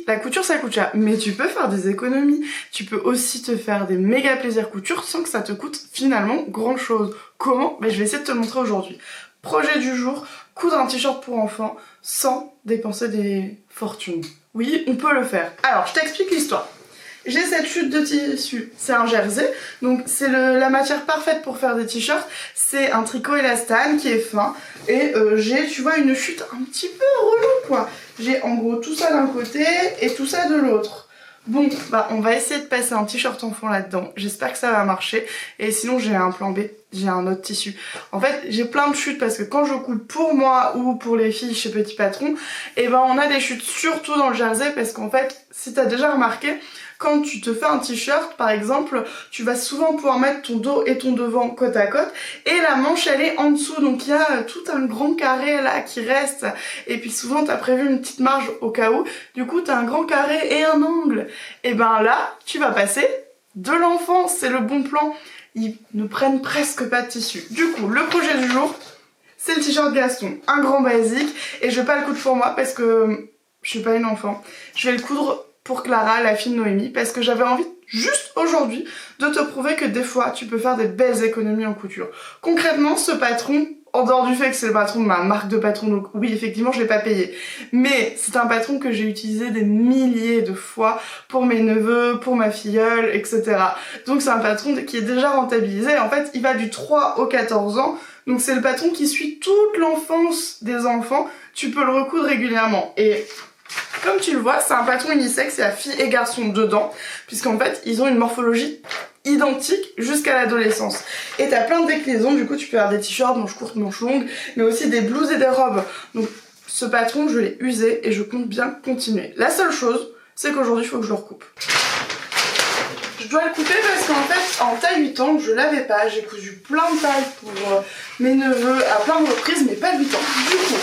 la couture ça coûte cher, mais tu peux faire des économies. Tu peux aussi te faire des méga plaisirs couture sans que ça te coûte finalement grand chose. Comment? Je vais essayer de te le montrer aujourd'hui. Projet du jour, coudre un t-shirt pour enfants sans dépenser des fortunes. Oui, on peut le faire. Alors, je t'explique l'histoire. J'ai cette chute de tissu, c'est un jersey, donc c'est la matière parfaite pour faire des t-shirts. C'est un tricot élastane qui est fin et j'ai, tu vois, une chute un petit peu relou quoi. J'ai en gros tout ça d'un côté et tout ça de l'autre. Bon, on va essayer de passer un t-shirt enfant là-dedans. J'espère que ça va marcher. Et sinon, j'ai un plan B. J'ai un autre tissu. En fait, j'ai plein de chutes parce que quand je coupe pour moi ou pour les filles chez Petit Patron, on a des chutes surtout dans le jersey parce qu'en fait, si t'as déjà remarqué, quand tu te fais un t-shirt, par exemple, tu vas souvent pouvoir mettre ton dos et ton devant côte à côte et la manche elle est en dessous, donc il y a tout un grand carré là qui reste et puis souvent t'as prévu une petite marge au cas où, du coup t'as un grand carré et un angle. Et là, tu vas passer de l'enfant, c'est le bon plan. Ils ne prennent presque pas de tissu. Du coup, le projet du jour, c'est le t-shirt Gaston, un grand basique et je vais pas le coudre pour moi parce que je suis pas une enfant. Je vais le coudre pour Clara, la fille de Noémie, parce que j'avais envie juste aujourd'hui de te prouver que des fois tu peux faire des belles économies en couture. Concrètement, ce patron, en dehors du fait que c'est le patron de ma marque de patron, donc oui effectivement je l'ai pas payé, mais c'est un patron que j'ai utilisé des milliers de fois pour mes neveux, pour ma filleule, etc. Donc c'est un patron qui est déjà rentabilisé. En fait il va du 3 au 14 ans, donc c'est le patron qui suit toute l'enfance des enfants. Tu peux le recoudre régulièrement et comme tu le vois, c'est un patron unisexe, il y a filles et garçons dedans, puisqu'en fait, ils ont une morphologie identique jusqu'à l'adolescence. Et t'as plein de déclinaisons, du coup tu peux avoir des t-shirts, manches courtes, manches longues, mais aussi des blouses et des robes. Donc ce patron, je l'ai usé et je compte bien continuer. La seule chose, c'est qu'aujourd'hui, il faut que je le recoupe. Je dois le couper parce qu'en fait, en taille 8 ans, je l'avais pas. J'ai cousu plein de tailles pour mes neveux à plein de reprises, mais pas 8 ans. Du coup,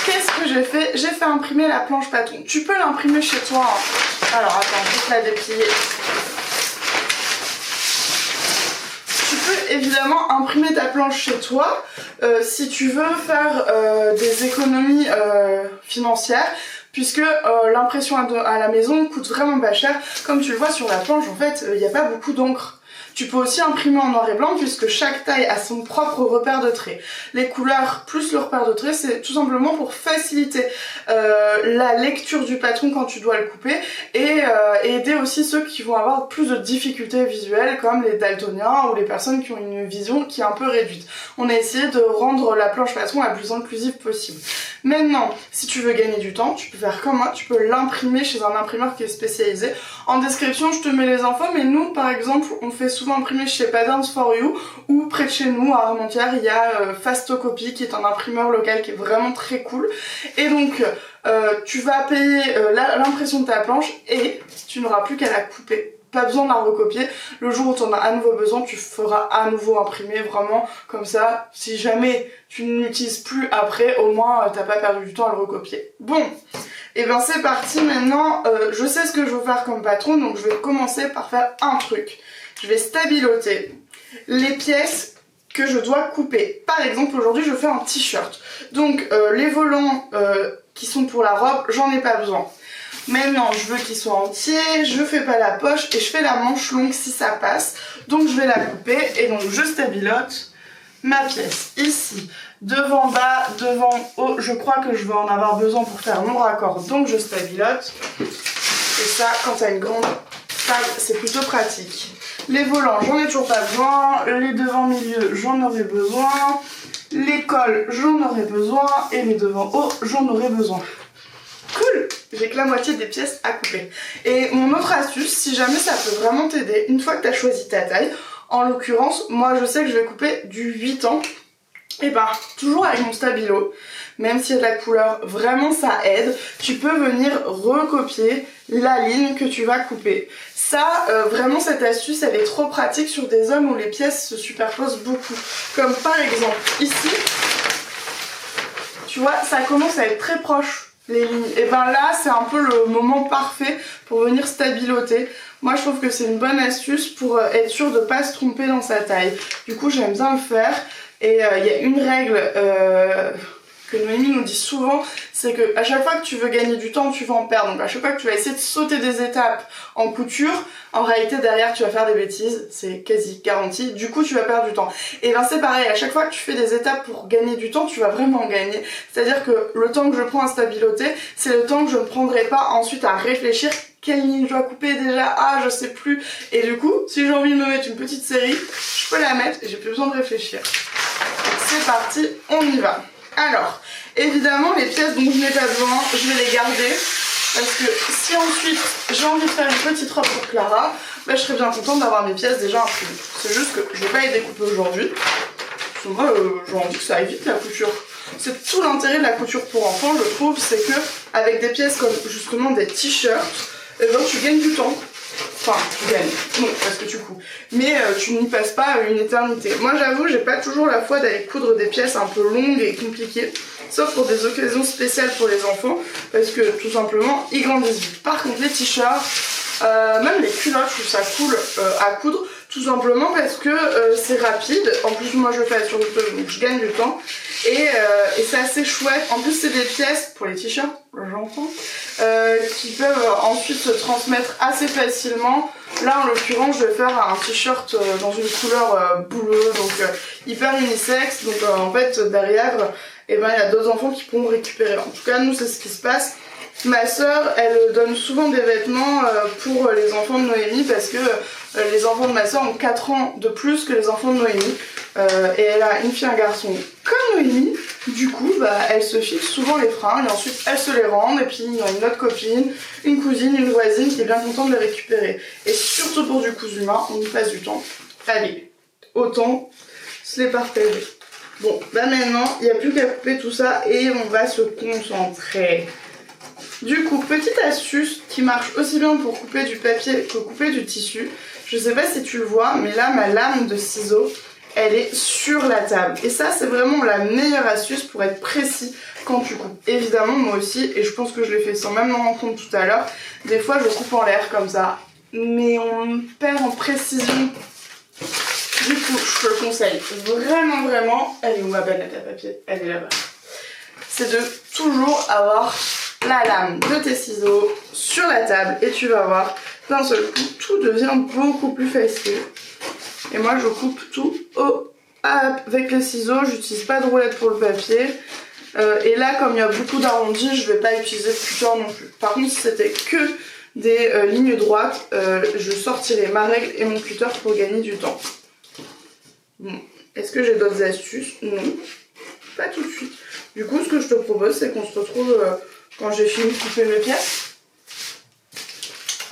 qu'est-ce que j'ai fait? J'ai fait imprimer la planche patron. Tu peux l'imprimer chez toi. Alors attends, je vais te la déplier. Tu peux évidemment imprimer ta planche chez toi si tu veux faire des économies financières. Puisque l'impression à la maison coûte vraiment pas cher. Comme tu le vois sur la planche, en fait, il n'y a pas beaucoup d'encre. Tu peux aussi imprimer en noir et blanc puisque chaque taille a son propre repère de trait. Les couleurs plus le repère de trait, c'est tout simplement pour faciliter la lecture du patron quand tu dois le couper et aider aussi ceux qui vont avoir plus de difficultés visuelles comme les daltoniens ou les personnes qui ont une vision qui est un peu réduite. On a essayé de rendre la planche patron la plus inclusive possible. Maintenant, si tu veux gagner du temps, tu peux faire comme moi, tu peux l'imprimer chez un imprimeur qui est spécialisé. En description, je te mets les infos, mais nous, par exemple, on fait souvent imprimer chez Patterns for You ou près de chez nous, à Armentières, il y a Fastocopy qui est un imprimeur local qui est vraiment très cool. Et donc, tu vas payer l'impression de ta planche et tu n'auras plus qu'à la couper. Pas besoin de la recopier. Le jour où tu en as à nouveau besoin, tu feras à nouveau imprimer, vraiment comme ça. Si jamais tu ne l'utilises plus après, au moins t'as pas perdu du temps à le recopier. Bon, et c'est parti maintenant. Je sais ce que je veux faire comme patron, donc je vais commencer par faire un truc. Je vais stabiloter les pièces que je dois couper. Par exemple, aujourd'hui, je fais un t-shirt. Donc, les volants qui sont pour la robe, j'en ai pas besoin. Maintenant, je veux qu'il soit entier, je fais pas la poche et je fais la manche longue si ça passe. Donc, je vais la couper et donc je stabilote ma pièce ici. Devant, bas, devant, haut. Je crois que je vais en avoir besoin pour faire mon raccord. Donc, je stabilote. Et ça, quand t'as une grande table, c'est plutôt pratique. Les volants, j'en ai toujours pas besoin. Les devants milieu, j'en aurai besoin. Les cols, j'en aurai besoin. Et les devants haut, j'en aurai besoin. Cool! J'ai que la moitié des pièces à couper. Et mon autre astuce, si jamais ça peut vraiment t'aider, une fois que tu as choisi ta taille, en l'occurrence, moi je sais que je vais couper du 8 ans, et toujours avec mon stabilo, même s'il y a de la couleur, vraiment ça aide. Tu peux venir recopier la ligne que tu vas couper. Ça, vraiment cette astuce, elle est trop pratique sur des hommes où les pièces se superposent beaucoup. Comme par exemple ici, tu vois, ça commence à être très proche. Les lignes. Et là c'est un peu le moment parfait pour venir stabiloter. Moi je trouve que c'est une bonne astuce pour être sûr de pas se tromper dans sa taille. Du coup j'aime bien le faire et il y a une règle que Noémie nous dit souvent, c'est que à chaque fois que tu veux gagner du temps, tu vas en perdre. Donc à chaque fois que tu vas essayer de sauter des étapes en couture, en réalité derrière tu vas faire des bêtises, c'est quasi garanti, du coup tu vas perdre du temps. Et ben c'est pareil, à chaque fois que tu fais des étapes pour gagner du temps, tu vas vraiment gagner. C'est-à-dire que le temps que je prends à stabiloter, c'est le temps que je ne prendrai pas ensuite à réfléchir quelle ligne je dois couper déjà, ah je sais plus. Et du coup, si j'ai envie de me mettre une petite série, je peux la mettre et j'ai plus besoin de réfléchir. Donc c'est parti, on y va. Alors, évidemment, les pièces dont je n'ai pas besoin, je vais les garder. Parce que si ensuite j'ai envie de faire une petite robe pour Clara, bah, je serais bien contente d'avoir mes pièces déjà imprimées. C'est juste que je vais pas les découper aujourd'hui. Parce que moi, j'ai envie que ça aille vite la couture. C'est tout l'intérêt de la couture pour enfants, je trouve, c'est que avec des pièces comme justement des t-shirts, eh ben, tu gagnes du temps. Enfin, tu gagnes. Non, parce que tu couds. Mais tu n'y passes pas une éternité. Moi, j'avoue, j'ai pas toujours la foi d'aller coudre des pièces un peu longues et compliquées. Sauf pour des occasions spéciales pour les enfants. Parce que, tout simplement, ils grandissent vite. Par contre, les t-shirts, même les culottes, je trouve ça cool à coudre. Tout simplement parce que c'est rapide. En plus, moi, je le fais sur YouTube, donc je gagne du temps. Et c'est assez chouette. En plus, c'est des pièces pour les t-shirts, j'entends, qui peuvent ensuite se transmettre assez facilement. Là, en l'occurrence, je vais faire un t-shirt dans une couleur bleue, donc hyper unisexe. Donc en fait, derrière, eh ben, il y a d'autres enfants qui pourront récupérer. En tout cas, nous, c'est ce qui se passe. Ma sœur, elle donne souvent des vêtements pour les enfants de Noémie parce que les enfants de ma sœur ont 4 ans de plus que les enfants de Noémie. Et elle a une fille et un garçon comme Noémie. Du coup, bah, elle se fixe souvent les fringues et ensuite elle se les rend. Et puis il y a une autre copine, une cousine, une voisine qui est bien contente de les récupérer. Et surtout pour du cousu main, on y passe du temps. Allez, autant se les partager. Bon, bah maintenant, il n'y a plus qu'à couper tout ça et on va se concentrer. Du coup, petite astuce qui marche aussi bien pour couper du papier que couper du tissu. Je sais pas si tu le vois, mais là, ma lame de ciseaux, elle est sur la table. Et ça, c'est vraiment la meilleure astuce pour être précis quand tu coupes. Évidemment, moi aussi, et je pense que je l'ai fait sans même m'en rendre compte tout à l'heure, des fois, je coupe en l'air comme ça. Mais on perd en précision. Du coup, je te le conseille vraiment, vraiment. Elle est où ma banette à papier? Elle est là-bas. C'est de toujours avoir la lame de tes ciseaux sur la table et tu vas voir, d'un seul coup, tout devient beaucoup plus facile. Et moi, je coupe tout avec les ciseaux, j'utilise pas de roulette pour le papier. Et là, comme il y a beaucoup d'arrondis, je vais pas utiliser de cutter non plus. Par contre, si c'était que des lignes droites, je sortirais ma règle et mon cutter pour gagner du temps. Bon. Est-ce que j'ai d'autres astuces? Non, pas tout de suite. Du coup, ce que je te propose, c'est qu'on se retrouve quand j'ai fini de couper mes pièces.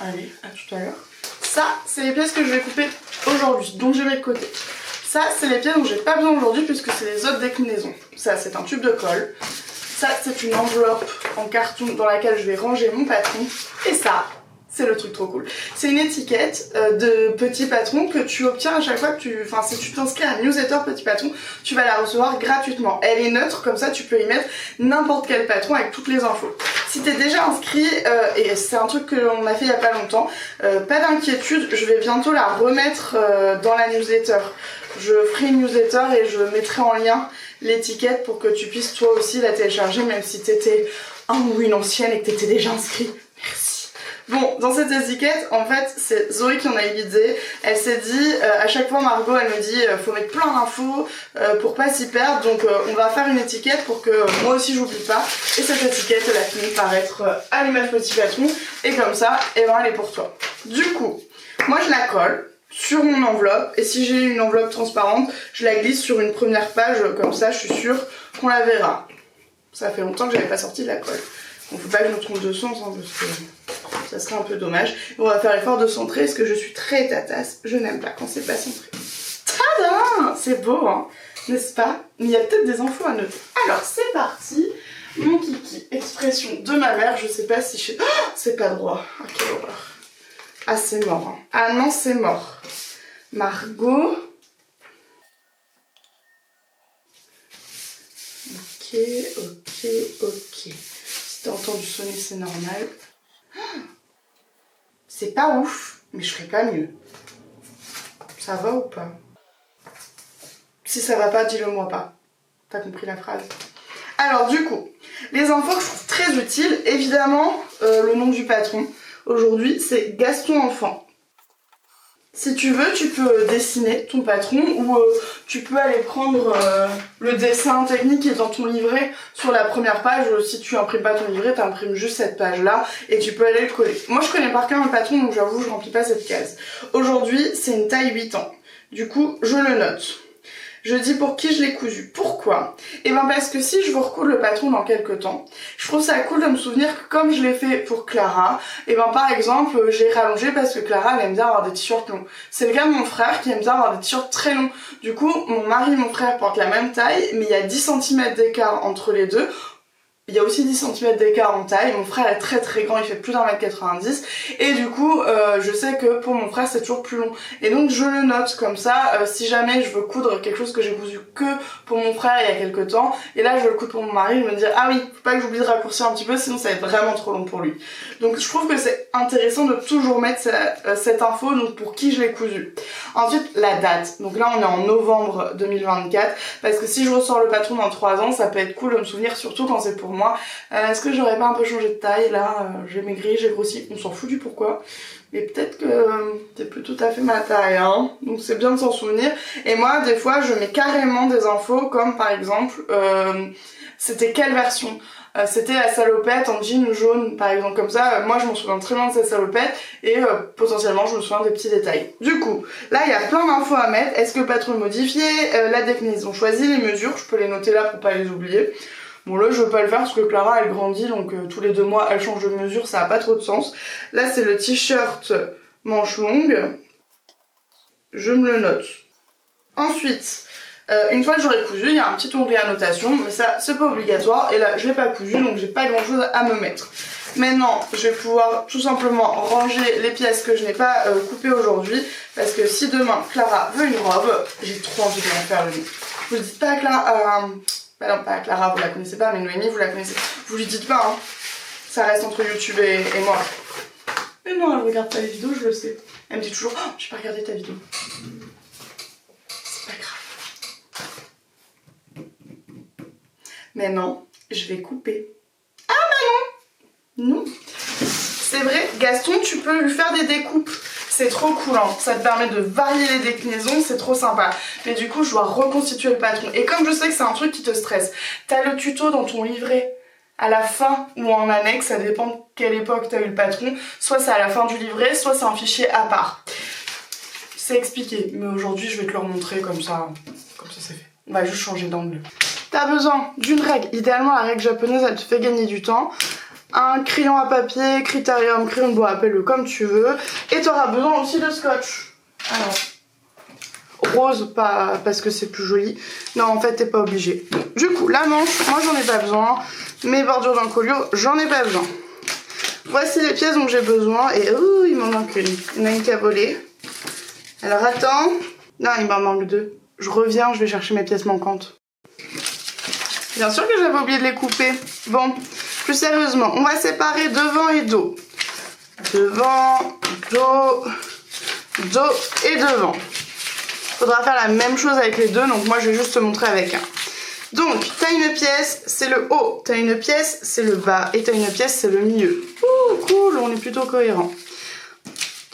Allez, à tout à l'heure. Ça, c'est les pièces que je vais couper aujourd'hui, donc je mets de côté. Ça, c'est les pièces dont j'ai pas besoin aujourd'hui puisque c'est les autres déclinaisons. Ça, c'est un tube de colle. Ça, c'est une enveloppe en carton dans laquelle je vais ranger mon patron. Et ça, c'est le truc trop cool. C'est une étiquette de Petit Patron que tu obtiens à chaque fois que tu... Enfin, si tu t'inscris à un newsletter Petit Patron, tu vas la recevoir gratuitement. Elle est neutre, comme ça tu peux y mettre n'importe quel patron avec toutes les infos. Si t'es déjà inscrit, et c'est un truc que l'on a fait il y a pas longtemps, pas d'inquiétude, je vais bientôt la remettre dans la newsletter. Je ferai une newsletter et je mettrai en lien l'étiquette pour que tu puisses toi aussi la télécharger, même si t'étais un ou une ancienne et que t'étais déjà inscrit. Merci. Bon, dans cette étiquette, en fait, c'est Zoé qui en a eu l'idée. Elle s'est dit, à chaque fois Margot, elle me dit, faut mettre plein d'infos pour pas s'y perdre. Donc on va faire une étiquette pour que moi aussi j'oublie pas. Et cette étiquette, elle a fini par être à l'image Petit Patron. Et comme ça, eh ben, elle est pour toi. Du coup, moi je la colle sur mon enveloppe. Et si j'ai une enveloppe transparente, je la glisse sur une première page. Comme ça, je suis sûre qu'on la verra. Ça fait longtemps que j'avais pas sorti de la colle. Donc faut pas que je me trompe de sens, hein, parce que ça serait un peu dommage. On va faire l'effort de centrer, parce que je suis très tatasse. Je n'aime pas quand c'est pas centré. Tada! C'est beau, hein, n'est-ce pas? Mais il y a peut-être des infos à noter. Alors, c'est parti. Mon kiki, expression de ma mère. Je sais pas si je... Oh, c'est pas droit. Ah, quelle horreur. Ah, c'est mort. Hein. Ah non, c'est mort. Margot. Ok, ok, ok. Si t'as entendu sonner, c'est normal. C'est pas ouf, mais je ferai pas mieux. Ça va ou pas? Si ça va pas, dis-le moi pas. T'as compris la phrase? Alors du coup, les infos que je trouve très utiles, évidemment, le nom du patron. Aujourd'hui, c'est Gaston Enfant. Si tu veux, tu peux dessiner ton patron ou tu peux aller prendre le dessin technique qui est dans ton livret sur la première page. Si tu imprimes pas ton livret, tu imprimes juste cette page-là et tu peux aller le coller. Moi, je connais par cœur un patron, donc j'avoue, je remplis pas cette case. Aujourd'hui, c'est une taille 8 ans. Du coup, je le note. Je dis pour qui je l'ai cousu. Pourquoi? Et ben parce que si je veux recoudre le patron dans quelques temps, je trouve ça cool de me souvenir que comme je l'ai fait pour Clara, et ben par exemple, j'ai rallongé parce que Clara elle aime bien avoir des t-shirts longs. C'est le cas de mon frère qui aime bien avoir des t-shirts très longs. Du coup, mon mari et mon frère portent la même taille, mais il y a 10 cm d'écart entre les deux. Il y a aussi 10 cm d'écart en taille, mon frère est très très grand, il fait plus d'1m90 et du coup je sais que pour mon frère c'est toujours plus long et donc je le note comme ça, si jamais je veux coudre quelque chose que j'ai cousu que pour mon frère il y a quelques temps et là je veux le coudre pour mon mari, je me dis ah oui, faut pas que j'oublie de raccourcir un petit peu sinon ça va être vraiment trop long pour lui. Donc je trouve que c'est intéressant de toujours mettre cette info, donc pour qui je l'ai cousu. Ensuite la date, donc là on est en novembre 2024 parce que si je ressors le patron dans 3 ans ça peut être cool de me souvenir surtout quand c'est pour moi. Est-ce que j'aurais pas un peu changé de taille là, j'ai maigri, j'ai grossi, on s'en fout du pourquoi. Et peut-être que c'est plus tout à fait ma taille, hein. Donc c'est bien de s'en souvenir. Et moi des fois je mets carrément des infos comme par exemple c'était quelle version. C'était la salopette en jean jaune par exemple, comme ça moi je m'en souviens très bien de cette salopette et potentiellement je me souviens des petits détails. Du coup là il y a plein d'infos à mettre. Est-ce que le patron est modifié, la déclinaison choisie, les mesures, je peux les noter là pour pas les oublier. Bon là je veux pas le faire parce que Clara elle grandit donc tous les 2 mois elle change de mesure, ça a pas trop de sens. Là c'est le t-shirt manche longue, je me le note. Ensuite, une fois que j'aurai cousu, il y a un petit onglet annotation, mais ça c'est pas obligatoire et là je l'ai pas cousu donc j'ai pas grand chose à me mettre. Maintenant je vais pouvoir tout simplement ranger les pièces que je n'ai pas coupées aujourd'hui parce que si demain Clara veut une robe, j'ai trop envie de en faire le nom. Je vous dis pas Clara... Bah non, pas Clara, vous la connaissez pas, mais Noémie, vous la connaissez. Vous lui dites pas, hein. Ça reste entre YouTube et moi. Mais non, elle regarde pas les vidéos, je le sais. Elle me dit toujours, oh, j'ai pas regardé ta vidéo. C'est pas grave. Maintenant, je vais couper. Ah bah non! Non. C'est vrai, Gaston, tu peux lui faire des découpes. C'est trop cool, hein. Ça te permet de varier les déclinaisons, c'est trop sympa. Mais du coup, je dois reconstituer le patron. Et comme je sais que c'est un truc qui te stresse, t'as le tuto dans ton livret à la fin ou en annexe, ça dépend de quelle époque t'as eu le patron. Soit c'est à la fin du livret, soit c'est un fichier à part. C'est expliqué, mais aujourd'hui, je vais te le remontrer comme ça c'est fait. On va juste changer d'angle. T'as besoin d'une règle. Idéalement, la règle japonaise, elle te fait gagner du temps. Un crayon à papier, critérium, crayon de bois, appelle-le comme tu veux. Et tu auras besoin aussi de scotch. Alors, rose, pas parce que c'est plus joli. Non, en fait, t'es pas obligé. Du coup, la manche, moi j'en ai pas besoin. Mes bordures d'encolure, j'en ai pas besoin. Voici les pièces dont j'ai besoin. Et il m'en manque une. Il y en a une qui a volé. Alors attends. Non, il m'en manque 2. Je reviens, je vais chercher mes pièces manquantes. Bien sûr que j'avais oublié de les couper. Bon. Plus sérieusement, on va séparer devant et dos. Devant, dos, dos et devant. Faudra faire la même chose avec les deux, donc moi je vais juste te montrer avec un. Donc, t'as une pièce, c'est le haut. T'as une pièce, c'est le bas. Et t'as une pièce, c'est le milieu. Ouh, cool, on est plutôt cohérent.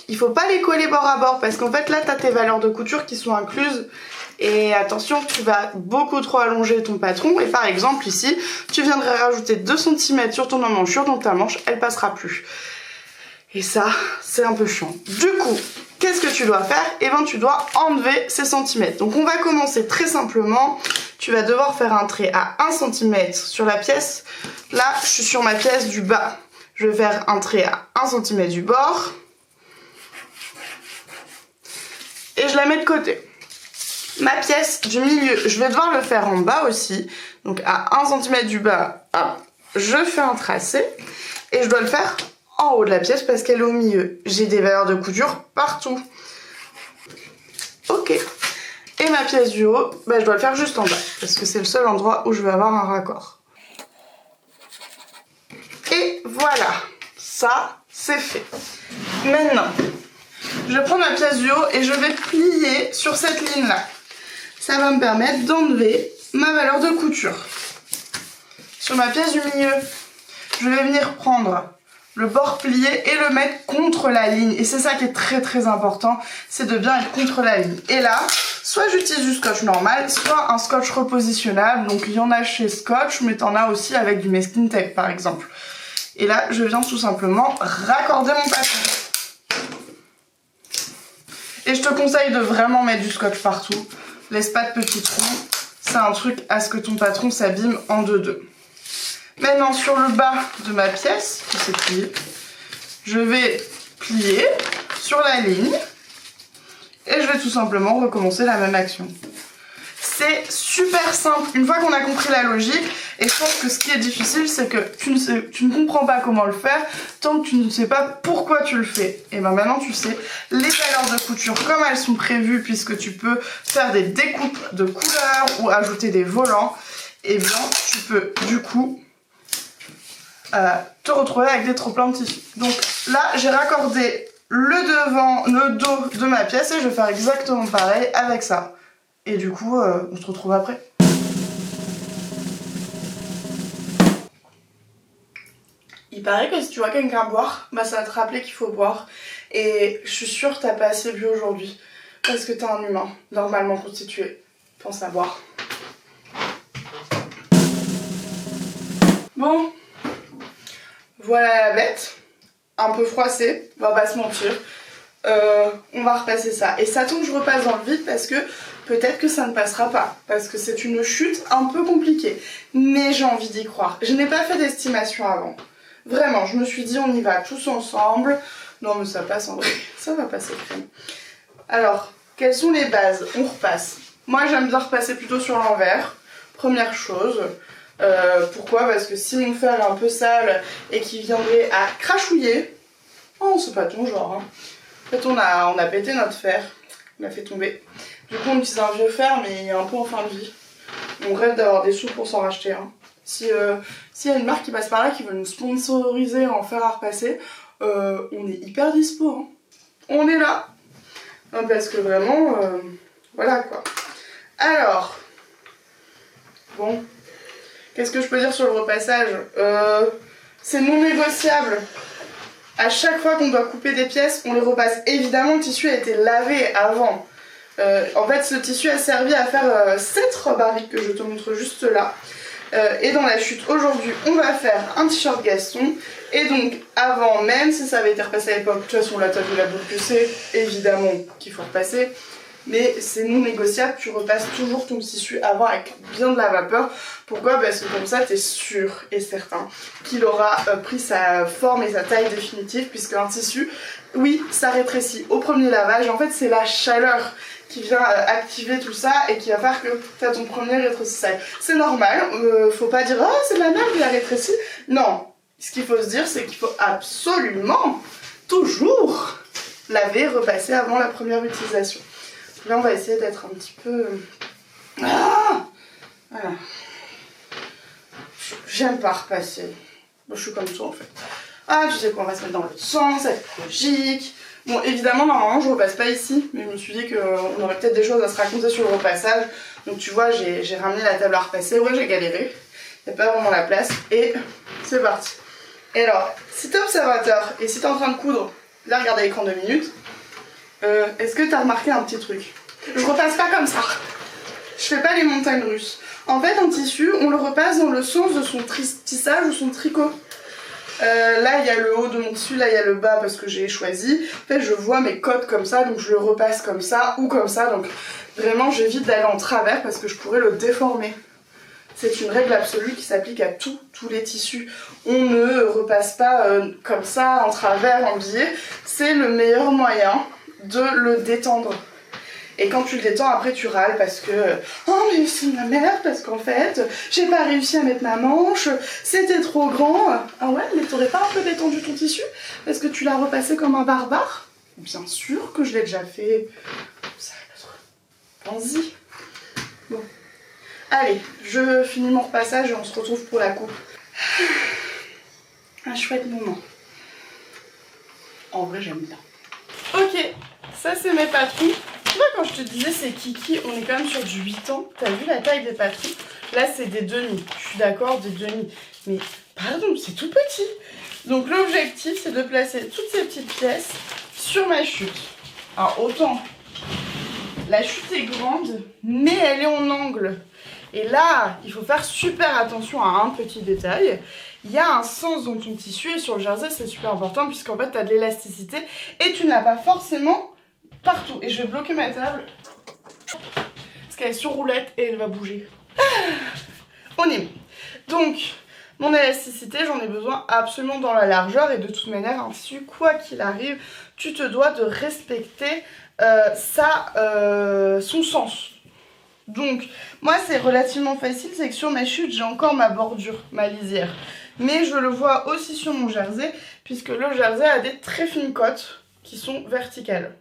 Il faut pas les coller bord à bord parce qu'en fait là t'as tes valeurs de couture qui sont incluses. Et attention, tu vas beaucoup trop allonger ton patron. Et par exemple ici, tu viendrais rajouter 2 cm sur ton emmanchure, donc ta manche, elle passera plus. Et ça, c'est un peu chiant. Du coup, qu'est-ce que tu dois faire? Eh bien, tu dois enlever ces centimètres. Donc on va commencer très simplement. Tu vas devoir faire un trait à 1 cm sur la pièce. Là, je suis sur ma pièce du bas. Je vais faire un trait à 1 cm du bord. Et je la mets de côté. Ma pièce du milieu, je vais devoir le faire en bas aussi. Donc à 1 cm du bas, hop, je fais un tracé. Et je dois le faire en haut de la pièce parce qu'elle est au milieu. J'ai des valeurs de couture partout. Ok. Et ma pièce du haut, bah, je dois le faire juste en bas. Parce que c'est le seul endroit où je vais avoir un raccord. Et voilà. Ça, c'est fait. Maintenant, je prends ma pièce du haut et je vais plier sur cette ligne-là. Ça va me permettre d'enlever ma valeur de couture. sur ma pièce du milieu, je vais venir prendre le bord plié et le mettre contre la ligne. Et c'est ça qui est très très important, c'est de bien être contre la ligne. Et là, soit j'utilise du scotch normal, soit un scotch repositionnable. Donc il y en a chez Scotch, mais t'en as aussi avec du masking tape par exemple. Et là, je viens tout simplement raccorder mon patron. Et je te conseille de vraiment mettre du scotch partout. Laisse pas de petits trous. C'est un truc à ce que ton patron s'abîme en deux. Maintenant, sur le bas de ma pièce, qui s'est pliée, je vais plier sur la ligne. Et je vais tout simplement recommencer la même action. C'est super simple, une fois qu'on a compris la logique, et je pense que ce qui est difficile, c'est que tu ne comprends pas comment le faire, tant que tu ne sais pas pourquoi tu le fais. Et ben maintenant tu sais les valeurs de couture comme elles sont prévues, puisque tu peux faire des découpes de couleurs ou ajouter des volants, et bien tu peux du coup te retrouver avec des trop pleins de tissus. Donc là j'ai raccordé le dos de ma pièce et je vais faire exactement pareil avec ça. Et du coup, on se retrouve après. Il paraît que si tu vois quelqu'un boire, bah ça va te rappeler qu'il faut boire. Et je suis sûre que t'as pas assez bu aujourd'hui. Parce que t'es un humain, normalement constitué. Pense à boire. Bon. Voilà la bête. Un peu froissée, on va pas se mentir. On va repasser ça. Et ça tombe que je repasse dans le vide parce que peut-être que ça ne passera pas. Parce que c'est une chute un peu compliquée. Mais j'ai envie d'y croire. Je n'ai pas fait d'estimation avant. Vraiment, je me suis dit on y va tous ensemble. Non mais ça passe en vrai. Ça va passer crème. Alors, quelles sont les bases? On repasse. Moi j'aime bien repasser plutôt sur l'envers. Première chose. Pourquoi? Parce que si mon fer est un peu sale et qu'il viendrait à crachouiller... Oh, c'est pas ton genre, hein. En fait, on a pété notre fer. On l'a fait tomber. Du coup, on utilise un vieux fer, mais il est un peu en fin de vie. On rêve d'avoir des sous pour s'en racheter. Hein. S'il y a une marque qui passe par là qui veut nous sponsoriser en fer à repasser, on est hyper dispo. Hein. On est là. Parce que vraiment, voilà quoi. Alors, bon, qu'est-ce que je peux dire sur le repassage? C'est non négociable. À chaque fois qu'on doit couper des pièces, on les repasse. Évidemment, le tissu a été lavé avant. En fait, ce tissu a servi à faire cette robe à rides que je te montre juste là. Et dans la chute aujourd'hui, on va faire un t-shirt Gaston. Et donc, avant même, si ça avait été repassé à l'époque, de toute façon, là, t'as vu la boucle que c'est, évidemment qu'il faut repasser. Mais c'est non négociable, tu repasses toujours ton tissu avant avec bien de la vapeur. Pourquoi? Parce que comme ça, t'es sûr et certain qu'il aura pris sa forme et sa taille définitive, puisque un tissu, oui, ça rétrécit au premier lavage. En fait, c'est la chaleur qui vient activer tout ça et qui va faire que tu as ton premier rétrécissage. C'est normal, faut pas dire « Oh, c'est de la merde, il a rétréci ». Non, ce qu'il faut se dire, c'est qu'il faut absolument toujours laver, repasser avant la première utilisation. Là, on va essayer d'être un petit peu... Ah, voilà. J'aime pas repasser. Bon, je suis comme toi, en fait. Ah, tu sais quoi, on va se mettre dans l'autre sens, ça va être logique. Bon, évidemment, normalement, je repasse pas ici, mais je me suis dit qu'on aurait peut-être des choses à se raconter sur le repassage. Donc, tu vois, j'ai ramené la table à repasser. Ouais, j'ai galéré. Il n'y a pas vraiment la place. Et c'est parti. Et alors, si t'es observateur et si t'es en train de coudre, là, regarde à l'écran 2 minutes, est-ce que t'as remarqué un petit truc? Je repasse pas comme ça. Je fais pas les montagnes russes. En fait, un tissu, on le repasse dans le sens de son tissage ou son tricot. Là, il y a le haut de mon tissu, là, il y a le bas parce que j'ai choisi. En fait, je vois mes côtes comme ça, donc je le repasse comme ça ou comme ça. Donc, vraiment, j'évite d'aller en travers parce que je pourrais le déformer. C'est une règle absolue qui s'applique à tous les tissus. On ne repasse pas comme ça, en travers, en biais. C'est le meilleur moyen de le détendre. Et quand tu le détends, après tu râles parce que oh mais c'est ma merde, parce qu'en fait j'ai pas réussi à mettre ma manche, c'était trop grand. Ah ouais, mais t'aurais pas un peu détendu ton tissu parce que tu l'as repassé comme un barbare? Bien sûr que je l'ai déjà fait. Ça va être... Pense-y. Bon. Allez, je finis mon repassage et on se retrouve pour la coupe. Un chouette moment. En vrai, j'aime bien. Ok, ça c'est mes patrons. Tu vois, quand je te disais c'est Kiki, on est quand même sur du 8 ans. T'as vu la taille des patrons? Là, c'est des demi. Je suis d'accord, des demi. Mais pardon, c'est tout petit. Donc l'objectif, c'est de placer toutes ces petites pièces sur ma chute. Alors autant, la chute est grande, mais elle est en angle. Et là, il faut faire super attention à un petit détail. Il y a un sens dans ton tissu et sur le jersey, c'est super important puisqu'en fait, tu as de l'élasticité et tu n'as pas forcément partout. Et je vais bloquer ma table parce qu'elle est sur roulette et elle va bouger. On est bon. Donc, mon élasticité, j'en ai besoin absolument dans la largeur et de toute manière, un tissu, quoi qu'il arrive, tu te dois de respecter son sens. Donc, moi, c'est relativement facile, c'est que sur ma chute, j'ai encore ma bordure, ma lisière. Mais je le vois aussi sur mon jersey, puisque le jersey a des très fines côtes qui sont verticales.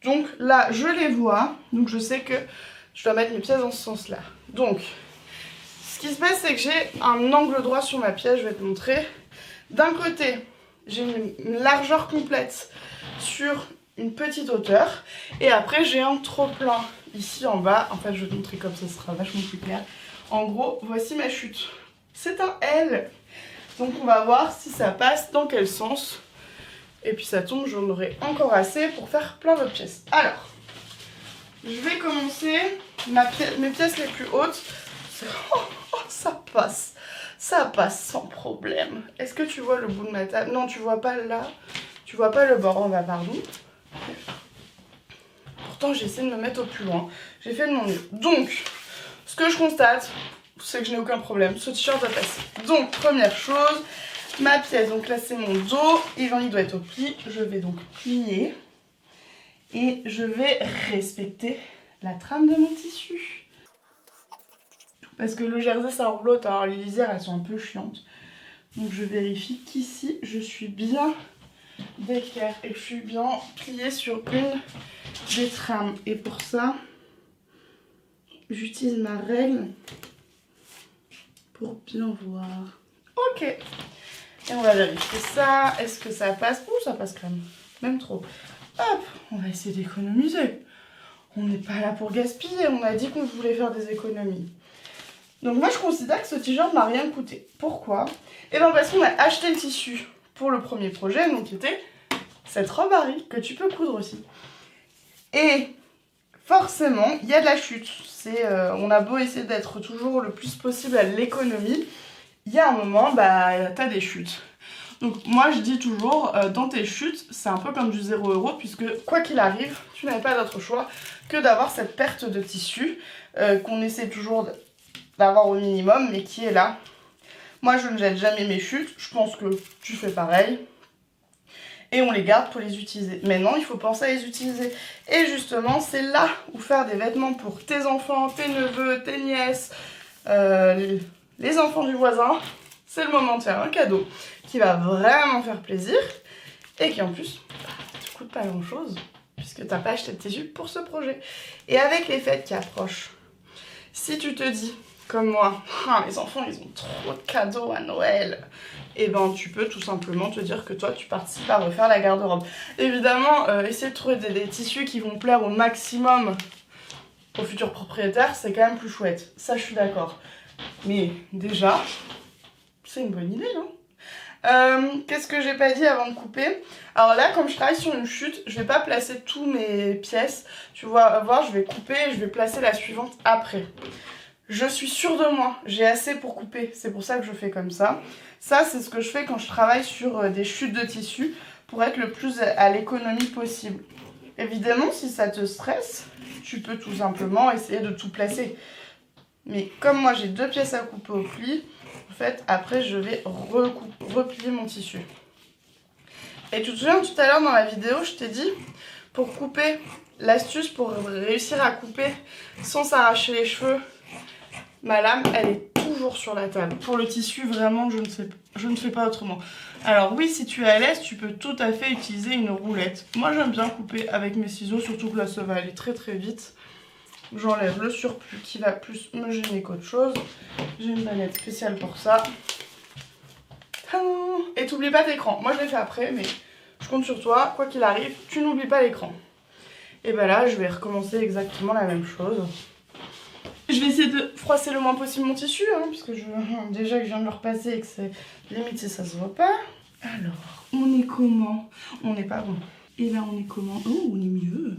Donc là, je les vois, donc je sais que je dois mettre mes pièces dans ce sens-là. Donc, ce qui se passe, c'est que j'ai un angle droit sur ma pièce, je vais te montrer. D'un côté, j'ai une largeur complète sur une petite hauteur. Et après, j'ai un trop-plein ici en bas. En fait, je vais te montrer comme ça, ce sera vachement plus clair. En gros, voici ma chute. C'est un L. Donc, on va voir si ça passe, dans quel sens. Et puis, ça tombe, j'en aurai encore assez pour faire plein d'autres pièces. Alors, je vais commencer mes pièces les plus hautes. Ça passe. Ça passe sans problème. Est-ce que tu vois le bout de ma table? Non, tu vois pas là. Tu vois pas le bord en bas, pardon. Pourtant, j'essaie de me mettre au plus loin. J'ai fait de mon mieux. Donc, ce que je constate, c'est que je n'ai aucun problème. Ce t-shirt va passer. Donc, première chose, ma pièce. Donc là, c'est mon dos. Il doit être au pli. Je vais donc plier. Et je vais respecter la trame de mon tissu. Parce que le jersey, ça roulotte. Alors, les lisières, elles sont un peu chiantes. Donc, je vérifie qu'ici, je suis bien d'équerre et je suis bien pliée sur une des trames. Et pour ça, j'utilise ma règle pour bien voir. Ok. Et on va vérifier ça. Est-ce que ça passe? Ouh, ça passe quand même trop. Hop, on va essayer d'économiser. On n'est pas là pour gaspiller. On a dit qu'on voulait faire des économies. Donc moi, je considère que ce t-shirt m'a rien coûté. Pourquoi? Eh bien parce qu'on a acheté le tissu pour le premier projet, donc qui était cette robe Harry, que tu peux coudre aussi. Et forcément, il y a de la chute. On a beau essayer d'être toujours le plus possible à l'économie, il y a un moment, t'as des chutes. Donc moi, je dis toujours, dans tes chutes, c'est un peu comme du 0 €, puisque quoi qu'il arrive, tu n'avais pas d'autre choix que d'avoir cette perte de tissu, qu'on essaie toujours d'avoir au minimum, mais qui est là. Moi, je ne jette jamais mes chutes, je pense que tu fais pareil. Et on les garde pour les utiliser. Maintenant, il faut penser à les utiliser. Et justement, c'est là où faire des vêtements pour tes enfants, tes neveux, tes nièces, les enfants du voisin. C'est le moment de faire un cadeau qui va vraiment faire plaisir et qui en plus ne te coûte pas grand chose puisque tu n'as pas acheté de tissu pour ce projet. Et avec les fêtes qui approchent, si tu te dis, comme moi, les enfants ils ont trop de cadeaux à Noël, et ben tu peux tout simplement te dire que toi tu participes à refaire la garde-robe. Évidemment, essayer de trouver des tissus qui vont plaire au maximum aux futurs propriétaires, c'est quand même plus chouette. Ça, je suis d'accord. Mais déjà, c'est une bonne idée, non? Qu'est-ce que j'ai pas dit avant de couper? Alors là, comme je travaille sur une chute, je vais pas placer tous mes pièces. Tu vas voir, je vais couper et je vais placer la suivante après. Je suis sûre de moi, j'ai assez pour couper, c'est pour ça que je fais comme ça. Ça, c'est ce que je fais quand je travaille sur des chutes de tissu pour être le plus à l'économie possible. Évidemment, si ça te stresse, tu peux tout simplement essayer de tout placer. Mais comme moi, j'ai 2 pièces à couper au pli, en fait, après, je vais replier mon tissu. Et tu te souviens, tout à l'heure dans la vidéo, je t'ai dit, pour couper, l'astuce pour réussir à couper sans s'arracher les cheveux, ma lame, elle est toujours sur la table. Pour le tissu, vraiment, je ne fais pas autrement. Alors oui, si tu es à l'aise, tu peux tout à fait utiliser une roulette. Moi, j'aime bien couper avec mes ciseaux, surtout que là, ça va aller très très vite. J'enlève le surplus qui va plus me gêner qu'autre chose. J'ai une manette spéciale pour ça. Et t'oublies pas l'écran. Moi, je l'ai fait après, mais je compte sur toi. Quoi qu'il arrive, tu n'oublies pas l'écran. Et ben là, je vais recommencer exactement la même chose. Je vais essayer de froisser le moins possible mon tissu, hein, puisque déjà que je viens de le repasser et que c'est limite si ça se voit pas. Alors, on est comment? On n'est pas bon. Et là, on est comment? Oh, on est mieux.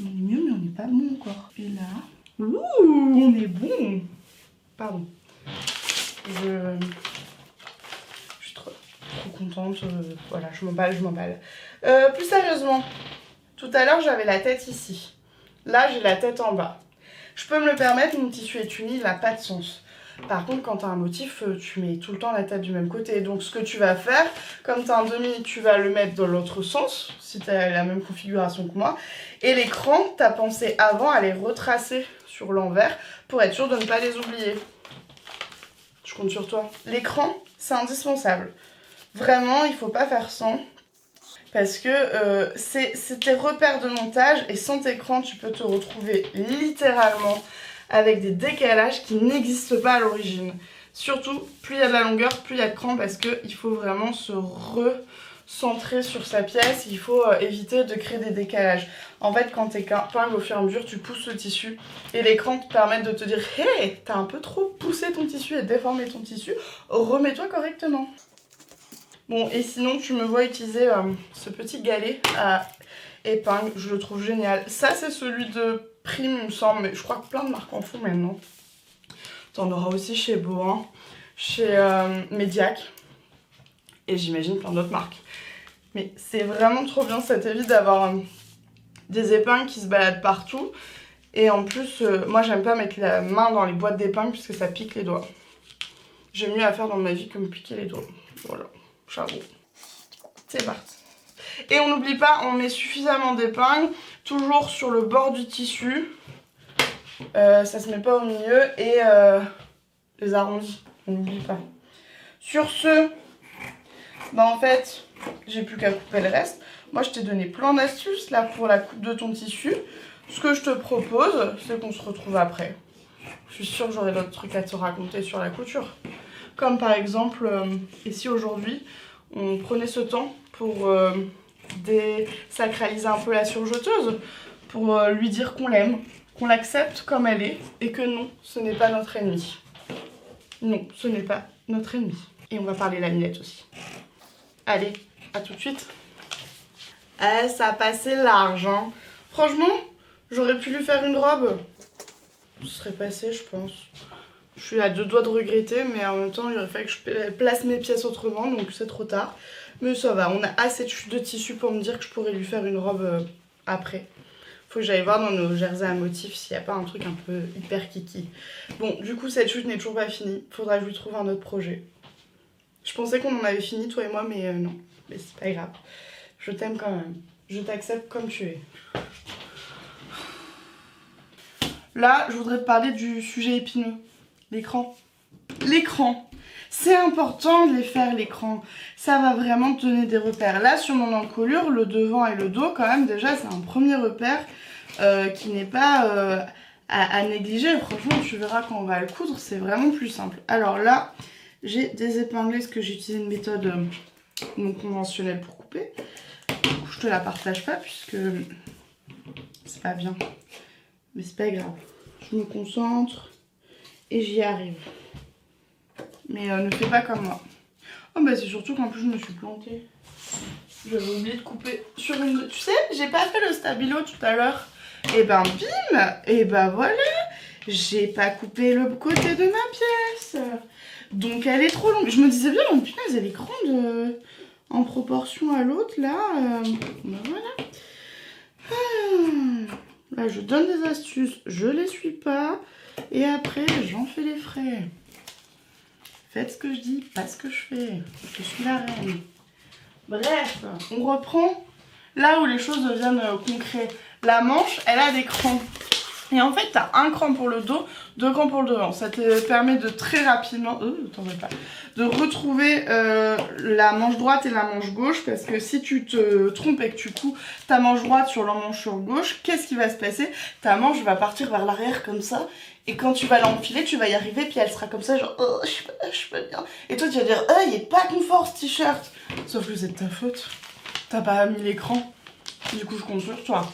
On est mieux, mais on n'est pas bon encore. Et là, ouh, on est bon. Pardon. Je suis trop contente. Voilà, je m'emballe. Plus sérieusement, tout à l'heure, j'avais la tête ici. Là, j'ai la tête en bas. Je peux me le permettre, mon tissu est uni, il n'a pas de sens. Par contre, quand tu as un motif, tu mets tout le temps la tête du même côté. Donc, ce que tu vas faire, comme tu as un demi, tu vas le mettre dans l'autre sens, si tu as la même configuration que moi. Et l'écran, tu as pensé avant à les retracer sur l'envers pour être sûr de ne pas les oublier. Je compte sur toi. L'écran, c'est indispensable. Vraiment, il ne faut pas faire sans. Parce que c'est tes repères de montage et sans écran, tu peux te retrouver littéralement avec des décalages qui n'existent pas à l'origine. Surtout, plus il y a de la longueur, plus il y a de cran parce qu'il faut vraiment se recentrer sur sa pièce. Il faut éviter de créer des décalages. En fait, quand tu épingles au fur et à mesure, tu pousses le tissu et l'écran te permet de te dire « Hey, t'as un peu trop poussé ton tissu et déformé ton tissu, remets-toi correctement ». Bon, et sinon, tu me vois utiliser ce petit galet à épingle. Je le trouve génial. Ça, c'est celui de Prime, il me semble. Mais je crois que plein de marques en font maintenant. T'en auras aussi chez Bohan, chez Mediac. Et j'imagine plein d'autres marques. Mais c'est vraiment trop bien. Ça t'évite d'avoir des épingles qui se baladent partout. Et en plus, moi, j'aime pas mettre la main dans les boîtes d'épingles puisque ça pique les doigts. J'ai mieux à faire dans ma vie que me piquer les doigts. Voilà. Charbon. C'est parti. Et on n'oublie pas, on met suffisamment d'épingles, toujours sur le bord du tissu. Ça se met pas au milieu et les arrondis, on n'oublie pas. Sur ce, bah en fait, j'ai plus qu'à couper le reste. Moi, je t'ai donné plein d'astuces là pour la coupe de ton tissu. Ce que je te propose, c'est qu'on se retrouve après. Je suis sûre que j'aurai d'autres trucs à te raconter sur la couture. Comme par exemple, et si aujourd'hui, on prenait ce temps pour désacraliser un peu la surjeteuse, pour lui dire qu'on l'aime, qu'on l'accepte comme elle est, et que non, ce n'est pas notre ennemi. Non, ce n'est pas notre ennemi. Et on va parler lamellette aussi. Allez, à tout de suite. Eh, ça a passé large, hein. Franchement, j'aurais pu lui faire une robe. Ce serait passé, je pense. Je suis à deux doigts de regretter, mais en même temps, il aurait fallu que je place mes pièces autrement, donc c'est trop tard. Mais ça va, on a assez de tissu pour me dire que je pourrais lui faire une robe après. Faut que j'aille voir dans nos jerseys à motifs s'il n'y a pas un truc un peu hyper kiki. Bon, du coup, cette chute n'est toujours pas finie. Faudra que je lui trouve un autre projet. Je pensais qu'on en avait fini, toi et moi, mais non. Mais c'est pas grave. Je t'aime quand même. Je t'accepte comme tu es. Là, je voudrais te parler du sujet épineux. L'écran. L'écran. C'est important de les faire, l'écran. Ça va te donner des repères. Là, sur mon encolure, le devant et le dos, quand même, déjà, c'est un premier repère qui n'est pas à négliger. Franchement, tu verras quand on va le coudre, c'est vraiment plus simple. Alors là, j'ai désépinglé parce que j'ai utilisé une méthode non conventionnelle pour couper. Du coup, je te la partage pas puisque c'est pas bien. Mais c'est pas grave. Je me concentre et j'y arrive. Mais ne fais pas comme moi. Oh bah c'est surtout qu'en plus je me suis plantée. J'avais oublié de couper sur une... Tu sais, j'ai pas fait le stabilo tout à l'heure. Et ben bim. Et ben voilà. J'ai pas coupé le côté de ma pièce. Donc elle est trop longue. Je me disais bien, mais punaise, elle est grande en proportion à l'autre là. Ben voilà. Là je donne des astuces, je les suis pas. Et après j'en fais les frais. Faites ce que je dis, pas ce que je fais. Je suis la reine. Bref, on reprend là où les choses deviennent concrètes. La manche, elle a des crans. Et en fait, tu as un cran pour le dos, deux crans pour le devant. Ça te permet de très rapidement, t'en veux pas, de retrouver la manche droite et la manche gauche. Parce que si tu te trompes et que tu couds ta manche droite sur l'emmanchure gauche, qu'est-ce qui va se passer? Ta manche va partir vers l'arrière comme ça. Et quand tu vas l'enfiler, tu vas y arriver, puis elle sera comme ça, genre, oh, je suis pas bien. Et toi, tu vas dire, oh, il est pas confort ce t-shirt. Sauf que c'est de ta faute. T'as pas mis l'écran. Du coup, je compte sur toi.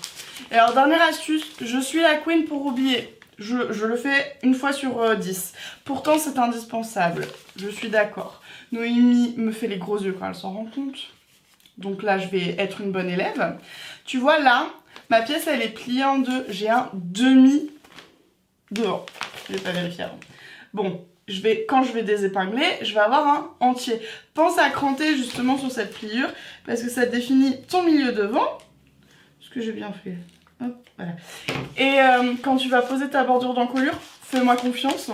Et alors, dernière astuce, je suis la queen pour oublier. Je le fais une fois sur 10. Pourtant, c'est indispensable. Je suis d'accord. Noémie me fait les gros yeux quand elle s'en rend compte. Donc là, je vais être une bonne élève. Tu vois, là, ma pièce, elle est pliée en deux. J'ai un demi devant. Je vais pas vérifier avant. Bon, quand je vais désépingler, je vais avoir un entier. Pense à cranter justement sur cette pliure parce que ça définit ton milieu devant. Ce que j'ai bien fait. Hop, voilà. Et quand tu vas poser ta bordure d'encolure, fais-moi confiance.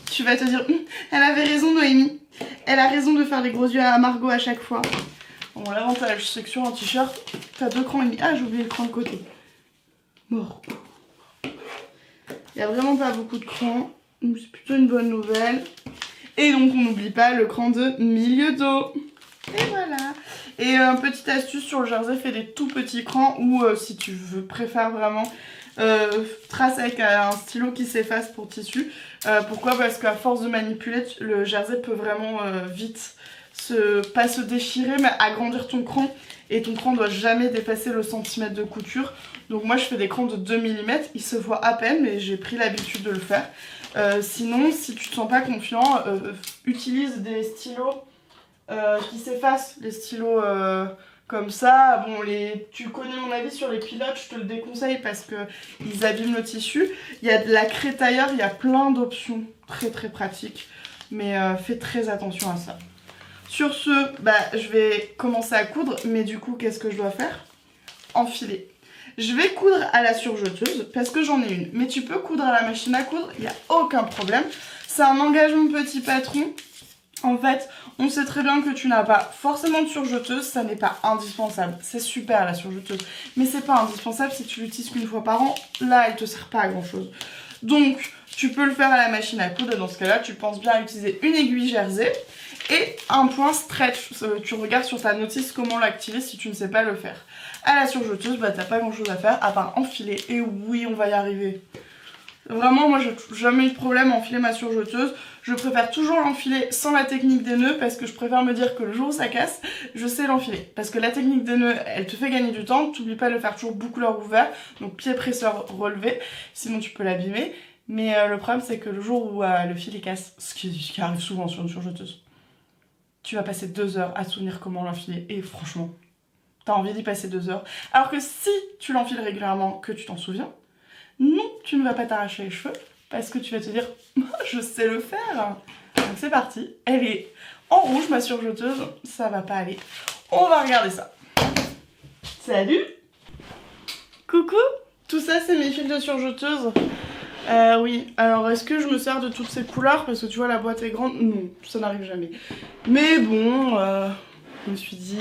Tu vas te dire, elle avait raison Noémie. Elle a raison de faire les gros yeux à Margot à chaque fois. Bon, l'avantage, c'est que sur un t-shirt, t'as 2 crans et demi. Ah, j'ai oublié le cran de côté. Mort. Il n'y a vraiment pas beaucoup de crans. C'est plutôt une bonne nouvelle. Et donc, on n'oublie pas le cran de milieu dos. Et voilà. Et petite astuce sur le jersey, fais des tout petits crans ou si tu préfères vraiment trace avec un stylo qui s'efface pour tissu. Pourquoi? Parce qu'à force de manipuler, le jersey peut vraiment vite pas se déchirer mais agrandir ton cran. Et ton cran doit jamais dépasser le centimètre de couture. Donc moi je fais des crans de 2 mm, ils se voient à peine mais j'ai pris l'habitude de le faire. Sinon si tu te sens pas confiant, utilise des stylos qui s'effacent, les stylos comme ça. Bon, tu connais mon avis sur les pilotes, je te le déconseille parce que ils abîment le tissu. Il y a de la craie tailleur, il y a plein d'options très très pratiques, mais fais très attention à ça. Sur ce, je vais commencer à coudre, mais du coup, qu'est-ce que je dois faire? Enfiler. Je vais coudre à la surjeteuse parce que j'en ai une, mais tu peux coudre à la machine à coudre, il n'y a aucun problème. C'est un engagement petit patron. En fait, on sait très bien que tu n'as pas forcément de surjeteuse, ça n'est pas indispensable. C'est super la surjeteuse, mais c'est pas indispensable si tu l'utilises qu'une fois par an. Là, elle te sert pas à grand chose. Donc, tu peux le faire à la machine à coudre. Dans ce cas-là, tu penses bien à utiliser une aiguille jersey et un point stretch. Tu regardes sur ta notice comment l'activer si tu ne sais pas le faire. À la surjeteuse, t'as pas grand-chose à faire à part enfiler. Et oui, on va y arriver. Vraiment, moi, j'ai jamais eu de problème à enfiler ma surjeteuse. Je préfère toujours l'enfiler sans la technique des nœuds parce que je préfère me dire que le jour où ça casse, je sais l'enfiler. Parce que la technique des nœuds, elle te fait gagner du temps. T'oublies pas de le faire toujours boucleur ouvert, donc pied presseur relevé, sinon tu peux l'abîmer. Mais le problème, c'est que le jour où le fil casse, ce qui arrive souvent sur une surjeteuse, tu vas passer 2 heures à te souvenir comment l'enfiler. Et franchement, t'as envie d'y passer 2 heures. Alors que si tu l'enfiles régulièrement, que tu t'en souviens, non, tu ne vas pas t'arracher les cheveux parce que tu vas te dire je sais le faire. Donc c'est parti, elle est en rouge ma surjeteuse, ça va pas aller. On va regarder ça. Salut. Coucou. Tout ça c'est mes fils de surjeteuse. Oui, alors est-ce que je me sers de toutes ces couleurs parce que tu vois la boîte est grande? Non, ça n'arrive jamais. Mais bon, je me suis dit...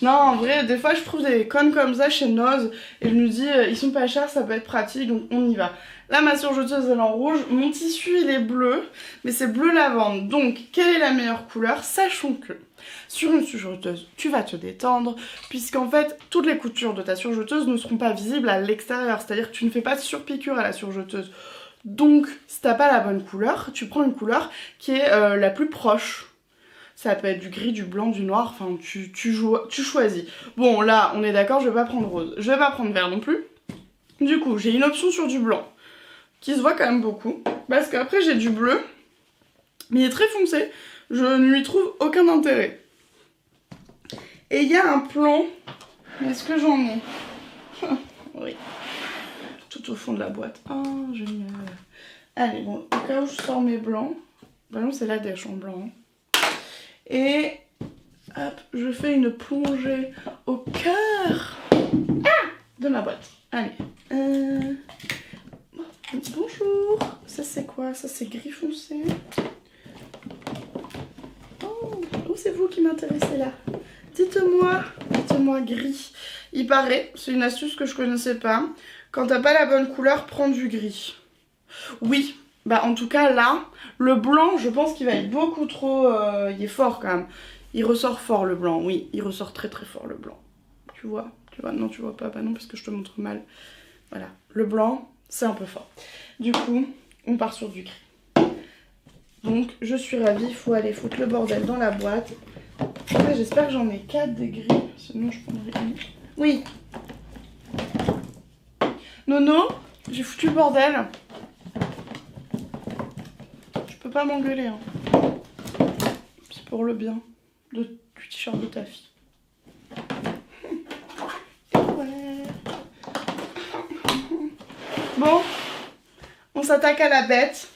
Non, en vrai, des fois je trouve des connes comme ça chez Noz et je me dis, ils sont pas chers, ça peut être pratique, donc on y va. Là, ma surjeteuse, elle est en rouge. Mon tissu, il est bleu, mais c'est bleu lavande. Donc, quelle est la meilleure couleur? Sachons que sur une surjeteuse, tu vas te détendre, puisqu'en fait, toutes les coutures de ta surjeteuse ne seront pas visibles à l'extérieur. C'est-à-dire que tu ne fais pas de surpiqûre à la surjeteuse. Donc, si t'as pas la bonne couleur, tu prends une couleur qui est la plus proche. Ça peut être du gris, du blanc, du noir, enfin tu choisis. Bon là on est d'accord, je vais pas prendre rose, je vais pas prendre vert non plus. Du coup j'ai une option sur du blanc, qui se voit quand même beaucoup. Parce qu'après j'ai du bleu, mais il est très foncé, je ne lui trouve aucun intérêt. Et il y a un plan, est-ce que j'en ai? Oui, tout au fond de la boîte. Oh génial. Allez bon, au cas où je sors mes blancs, bah non c'est la dèche en blanc. Hein. Et hop, je fais une plongée au cœur de ma boîte. Allez. Bonjour. Ça c'est quoi? Ça c'est gris foncé. Oh, c'est vous qui m'intéressez là. Dites-moi gris. Il paraît, c'est une astuce que je connaissais pas. Quand t'as pas la bonne couleur, prends du gris. Oui. Bah en tout cas là, le blanc je pense qu'il va être beaucoup trop... il est fort quand même. Il ressort fort le blanc, oui. Il ressort très très fort le blanc. Tu vois? Non tu vois pas, bah non parce que je te montre mal. Voilà, le blanc c'est un peu fort. Du coup, on part sur du gris. Donc je suis ravie, il faut aller foutre le bordel dans la boîte. J'espère que j'en ai 4 des gris, sinon je prendrai une. Oui. Nono, j'ai foutu le bordel. pas m'engueuler. Hein. C'est pour le bien du t-shirt de ta fille. Ouais. Bon, on s'attaque à la bête.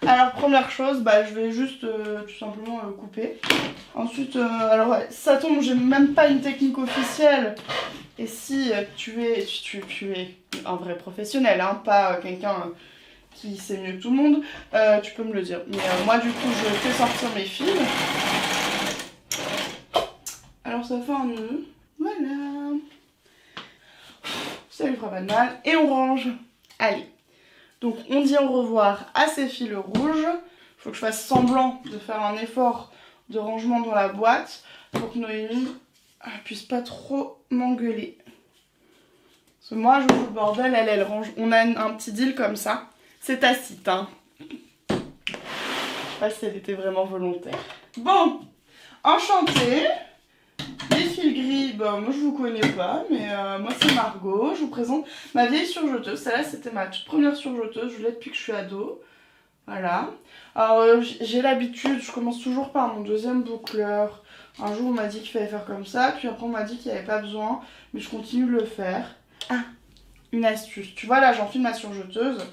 Alors première chose, bah, je vais juste tout simplement couper. Ensuite, alors ouais, ça tombe, j'ai même pas une technique officielle. Et si tu es un vrai professionnel, hein, pas quelqu'un qui sait mieux que tout le monde, tu peux me le dire. Mais moi du coup, je fais sortir mes fils. Alors ça fait un nœud, voilà. Ça lui fera pas de mal. Et on range. Allez. Donc on dit au revoir à ces fils rouges. Il faut que je fasse semblant de faire un effort de rangement dans la boîte pour que Noémie puisse pas trop m'engueuler. Parce que moi je joue le bordel, elle range. On a un petit deal comme ça. C'est tacite, hein. Je sais pas si elle était vraiment volontaire. Bon, enchantée. Les fils gris, bah moi je vous connais pas, mais moi c'est Margot. Je vous présente ma vieille surjeteuse. Celle-là c'était ma toute première surjeteuse, je l'ai depuis que je suis ado. Voilà. Alors j'ai l'habitude, je commence toujours par mon deuxième boucleur. Un jour on m'a dit qu'il fallait faire comme ça, puis après on m'a dit qu'il n'y avait pas besoin, mais je continue de le faire. Ah, une astuce. Tu vois là j'enfile ma surjeteuse.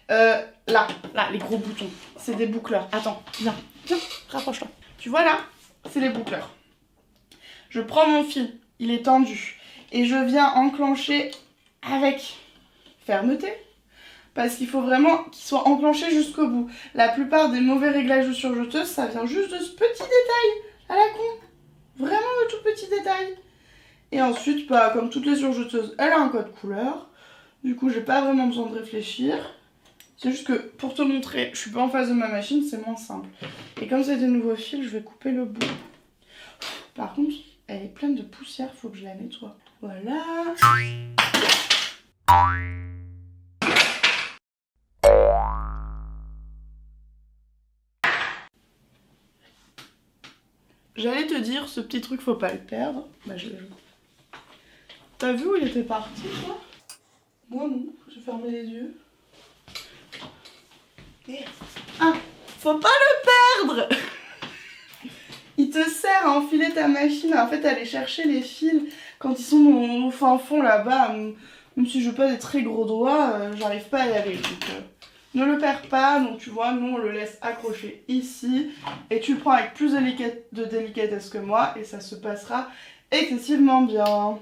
Là, les gros boutons, c'est des boucleurs. Attends, viens, rapproche-toi. Tu vois là, c'est les boucleurs. Je prends mon fil, il est tendu, et je viens enclencher avec fermeté. Parce qu'il faut vraiment qu'il soit enclenché jusqu'au bout. La plupart des mauvais réglages de surjeteuse, ça vient juste de ce petit détail à la con. Vraiment de tout petit détail. Et ensuite, bah, comme toutes les surjeteuses, elle a un code couleur. Du coup, j'ai pas vraiment besoin de réfléchir. C'est juste que pour te montrer, je suis pas en face de ma machine, c'est moins simple. Et comme c'est des nouveaux fils, je vais couper le bout. Par contre, elle est pleine de poussière, faut que je la nettoie. Voilà. J'allais te dire, ce petit truc, faut pas le perdre. Bah, je l'ai. T'as vu où il était parti, toi? Moi, non. J'ai fermé les yeux. Ah, faut pas le perdre. Il te sert à enfiler ta machine, en fait, à aller chercher les fils quand ils sont au fin fond là-bas. Même si je veux pas des très gros doigts, j'arrive pas à y aller. Donc, ne le perds pas, donc tu vois, nous on le laisse accrocher ici. Et tu le prends avec plus de délicatesse que moi et ça se passera excessivement bien.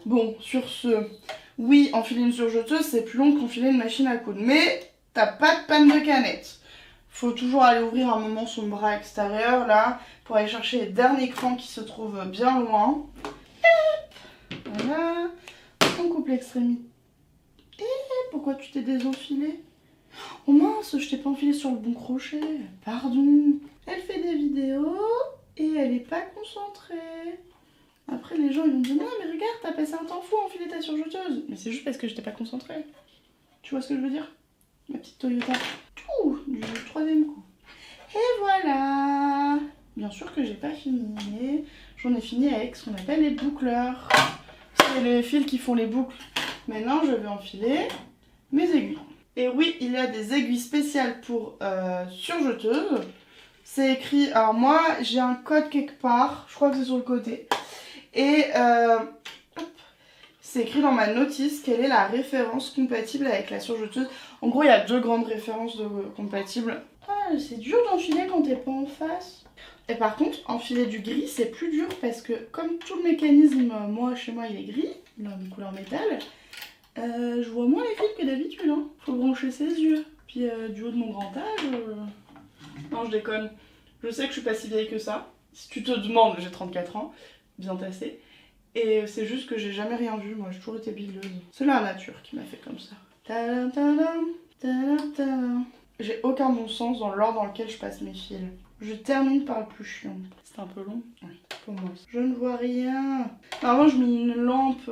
Bon, sur ce, oui, enfiler une surjeteuse, c'est plus long qu'enfiler une machine à coudre. Mais t'as pas de panne de canette. Faut toujours aller ouvrir un moment son bras extérieur là pour aller chercher les derniers crans qui se trouvent bien loin. Hop, voilà, on coupe l'extrémité. Et pourquoi tu t'es désenfilé? Oh mince, je t'ai pas enfilé sur le bon crochet. Pardon. Elle fait des vidéos et elle est pas concentrée. Après les gens ils vont me dire non mais regarde t'as passé un temps fou à enfiler ta surjeteuse. Mais c'est juste parce que j'étais pas concentrée. Tu vois ce que je veux dire? Ma petite Toyota. Tout du troisième coup. Et voilà. Bien sûr que j'ai pas fini. J'en ai fini avec ce qu'on appelle les boucleurs. C'est les fils qui font les boucles. Maintenant je vais enfiler mes aiguilles. Et oui, il y a des aiguilles spéciales pour surjeteuses. C'est écrit, alors moi j'ai un code quelque part, je crois que c'est sur le côté. Et c'est écrit dans ma notice quelle est la référence compatible avec la surjeteuse. En gros, il y a deux grandes références compatibles. Ah, c'est dur d'enfiler quand t'es pas en face. Et par contre, enfiler du gris, c'est plus dur parce que comme tout le mécanisme, moi, chez moi, il est gris, là, une couleur métal, je vois moins les fils que d'habitude. Hein. Faut brancher ses yeux. Puis du haut de mon grand âge... Non, je déconne. Je sais que je suis pas si vieille que ça. Si tu te demandes, j'ai 34 ans, bien tassé. Et c'est juste que j'ai jamais rien vu, moi j'ai toujours été bigleuse. C'est la nature qui m'a fait comme ça. J'ai aucun bon sens dans l'ordre dans lequel je passe mes fils. Je termine par le plus chiant. C'est un peu long? Oui, pour moi. Je ne vois rien. Normalement je mets une lampe.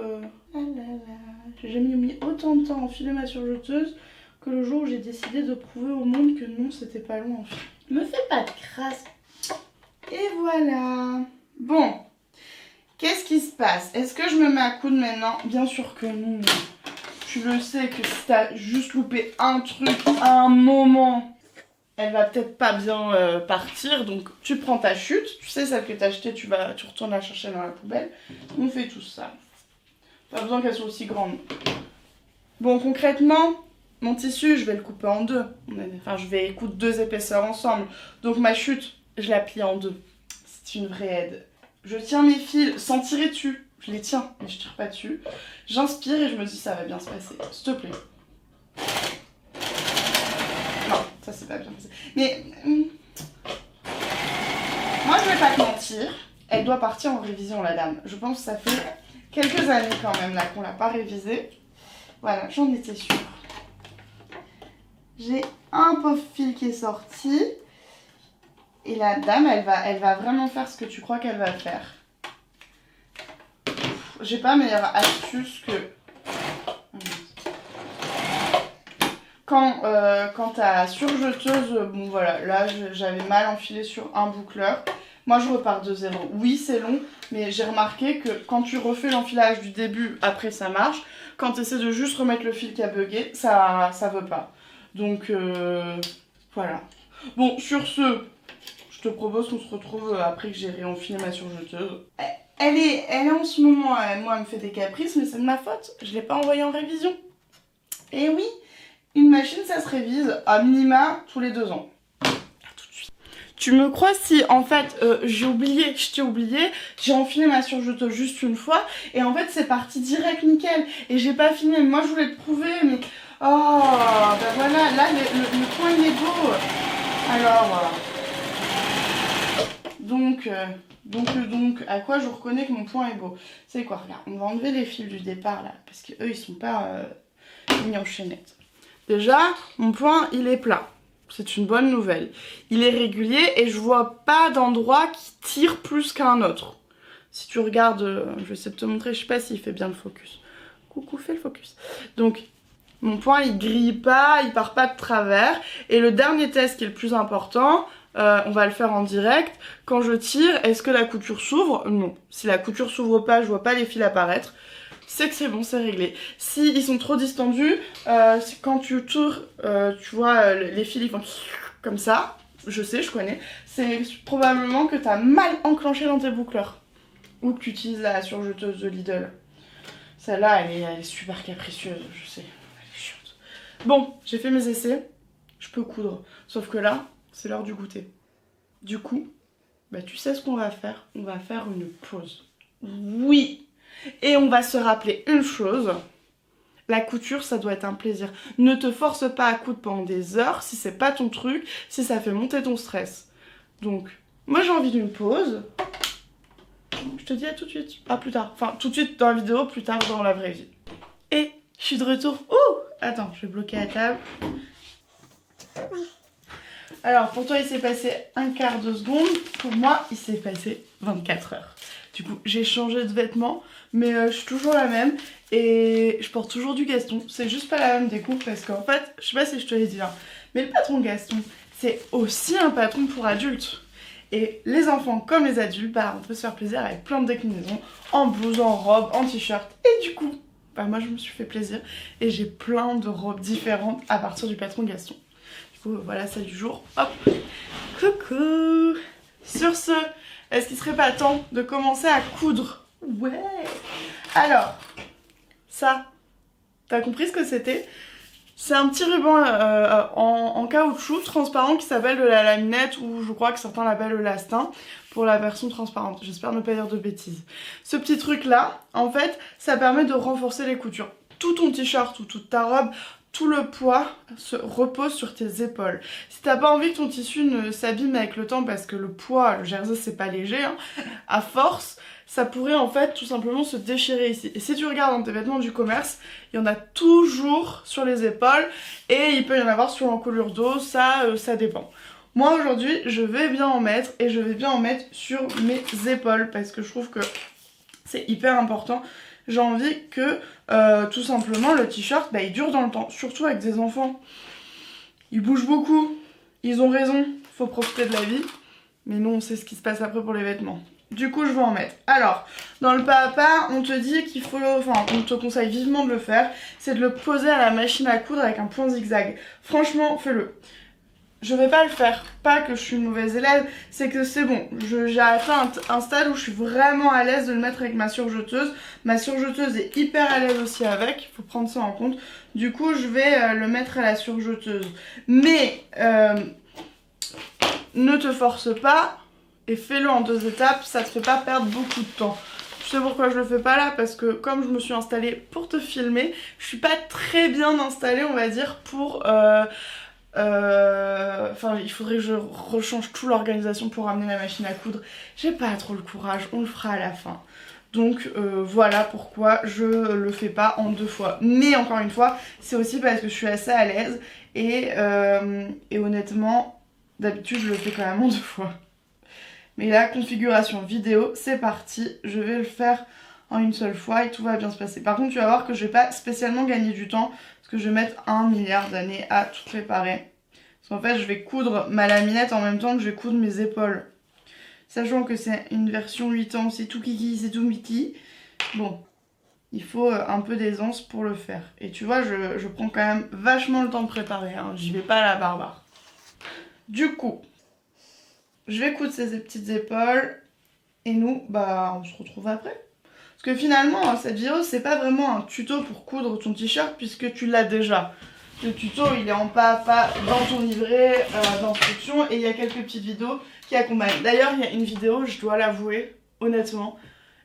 Ah là là. J'ai jamais mis autant de temps à enfiler ma surjeteuse que le jour où j'ai décidé de prouver au monde que non, c'était pas long en fait. Me fais pas de crasse. Et voilà. Bon. Qu'est-ce qui se passe? Est-ce que je me mets à coudre maintenant? Bien sûr que non. Je tu le sais que si t'as juste loupé un truc à un moment, elle va peut-être pas bien partir. Donc tu prends ta chute, tu sais celle que t'as achetée, tu retournes la chercher dans la poubelle. On fait tout ça. Pas besoin qu'elle soit aussi grande. Bon, concrètement, mon tissu, je vais le couper en deux. Enfin, je vais coudre 2 épaisseurs ensemble. Donc ma chute, je la plie en 2. C'est une vraie aide. Je tiens mes fils sans tirer dessus. Je les tiens, mais je tire pas dessus. J'inspire et je me dis ça va bien se passer. S'il te plaît. Non, ça c'est pas bien passé. Mais moi je vais pas te mentir. Elle doit partir en révision, la dame. Je pense que ça fait quelques années quand même là qu'on l'a pas révisée. Voilà, j'en étais sûre. J'ai un pauvre fil qui est sorti. Et la dame, elle va vraiment faire ce que tu crois qu'elle va faire. J'ai pas meilleure astuce que... Quand ta surjeteuse, bon voilà, là j'avais mal enfilé sur un boucleur. Moi je repars de zéro. Oui c'est long, mais j'ai remarqué que quand tu refais l'enfilage du début, après ça marche. Quand tu essaies de juste remettre le fil qui a bugué, ça veut pas. Donc voilà. Bon sur ce, je te propose qu'on se retrouve après que j'ai réenfilé ma surjeteuse. Elle est en ce moment, moi elle me fait des caprices, mais c'est de ma faute. Je l'ai pas envoyée en révision. Et oui, une machine ça se révise à minima tous les 2 ans. Tu me crois si en fait je t'ai oublié, j'ai enfilé ma surjeteuse juste une fois et en fait c'est parti direct nickel et j'ai pas filmé. Moi je voulais te prouver mais oh bah voilà, là le point il est beau. Alors donc à quoi je reconnais que mon point est beau. C'est quoi, regarde, on va enlever les fils du départ là parce que eux ils sont pas mis en chaînette. Déjà mon point il est plat. C'est une bonne nouvelle. Il est régulier et je vois pas d'endroit qui tire plus qu'un autre. Si tu regardes, je vais essayer de te montrer, je sais pas s'il fait bien le focus. Coucou, fais le focus. Donc, mon point, il grille pas, il part pas de travers. Et le dernier test qui est le plus important, on va le faire en direct. Quand je tire, est-ce que la couture s'ouvre? Non. Si la couture s'ouvre pas, je vois pas les fils apparaître. C'est que c'est bon, c'est réglé. Si ils sont trop distendus, quand tu tournes, tu vois, les fils ils font comme ça. Je sais, je connais. C'est probablement que tu as mal enclenché dans tes boucleurs. Ou que tu utilises la surjeteuse de Lidl. Celle-là, elle est super capricieuse, je sais. Elle est chiante. Bon, j'ai fait mes essais. Je peux coudre. Sauf que là, c'est l'heure du goûter. Du coup, bah, tu sais ce qu'on va faire? On va faire une pause. Oui! Et on va se rappeler une chose, la couture ça doit être un plaisir. Ne te force pas à coudre pendant des heures si c'est pas ton truc, si ça fait monter ton stress. Donc, moi j'ai envie d'une pause. Je te dis à tout de suite, à plus tard. Enfin, tout de suite dans la vidéo, plus tard dans la vraie vie. Et je suis de retour. Ouh! Attends, je vais bloquer la table. Alors, pour toi il s'est passé un quart de seconde, pour moi il s'est passé 24 heures. Du coup, j'ai changé de vêtements, mais je suis toujours la même et je porte toujours du Gaston. C'est juste pas la même découpe parce qu'en fait, je sais pas si je te l'ai dit, hein, mais le patron Gaston, c'est aussi un patron pour adultes. Et les enfants comme les adultes, bah, on peut se faire plaisir avec plein de déclinaisons, en blouse, en robe, en t-shirt. Et du coup, bah, moi je me suis fait plaisir et j'ai plein de robes différentes à partir du patron Gaston. Du coup, voilà, c'est du jour. Hop, coucou. Sur ce, est-ce qu'il serait pas temps de commencer à coudre? Ouais. Alors, ça, t'as compris ce que c'était? C'est un petit ruban en caoutchouc transparent qui s'appelle de la laminette ou je crois que certains l'appellent le lastin pour la version transparente. J'espère ne pas dire de bêtises. Ce petit truc là, en fait, ça permet de renforcer les coutures. Tout ton t-shirt ou toute ta robe, tout le poids se repose sur tes épaules. Si t'as pas envie que ton tissu ne s'abîme avec le temps parce que le poids, le jersey c'est pas léger, hein, à force, ça pourrait en fait tout simplement se déchirer ici. Et si tu regardes dans tes vêtements du commerce, il y en a toujours sur les épaules et il peut y en avoir sur l'encolure dos, ça dépend. Moi aujourd'hui, je vais bien en mettre et je vais bien en mettre sur mes épaules parce que je trouve que c'est hyper important. J'ai envie que tout simplement le t-shirt bah, il dure dans le temps, surtout avec des enfants. Ils bougent beaucoup, ils ont raison, faut profiter de la vie, mais nous on sait ce qui se passe après pour les vêtements. Du coup je vais en mettre. Alors dans le pas à pas on te dit qu'il faut, enfin on te conseille vivement de le faire, c'est de le poser à la machine à coudre avec un point zigzag. Franchement fais-le. Je vais pas le faire, pas que je suis une mauvaise élève, c'est que c'est bon, j'ai atteint un stade où je suis vraiment à l'aise de le mettre avec ma surjeteuse. Ma surjeteuse est hyper à l'aise aussi avec, il faut prendre ça en compte. Du coup je vais le mettre à la surjeteuse. Mais ne te force pas et fais-le en 2 étapes, ça te fait pas perdre beaucoup de temps. Tu sais pourquoi je le fais pas là? Parce que comme je me suis installée pour te filmer, je suis pas très bien installée on va dire pour... Enfin, il faudrait que je rechange toute l'organisation pour ramener la machine à coudre. J'ai pas trop le courage, on le fera à la fin. Donc voilà pourquoi je le fais pas en 2 fois. Mais encore une fois, c'est aussi parce que je suis assez à l'aise et honnêtement, d'habitude je le fais quand même en 2 fois. Mais la configuration vidéo, c'est parti. Je vais le faire en une seule fois et tout va bien se passer. Par contre, tu vas voir que je vais pas spécialement gagner du temps parce que je vais mettre 1 milliard d'années à tout préparer. Parce qu'en fait, je vais coudre ma laminette en même temps que je vais coudre mes épaules. Sachant que c'est une version 8 ans, c'est tout kiki, c'est tout Mickey. Bon, il faut un peu d'aisance pour le faire. Et tu vois, je prends quand même vachement le temps de préparer, hein. J'y vais pas à la barbare. Du coup, je vais coudre ces petites épaules. Et nous, bah, on se retrouve après. Parce que finalement, cette vidéo, c'est pas vraiment un tuto pour coudre ton t-shirt puisque tu l'as déjà. Le tuto, il est en pas à pas dans ton livret d'instructions et il y a quelques petites vidéos qui accompagnent. D'ailleurs, il y a une vidéo, je dois l'avouer, honnêtement,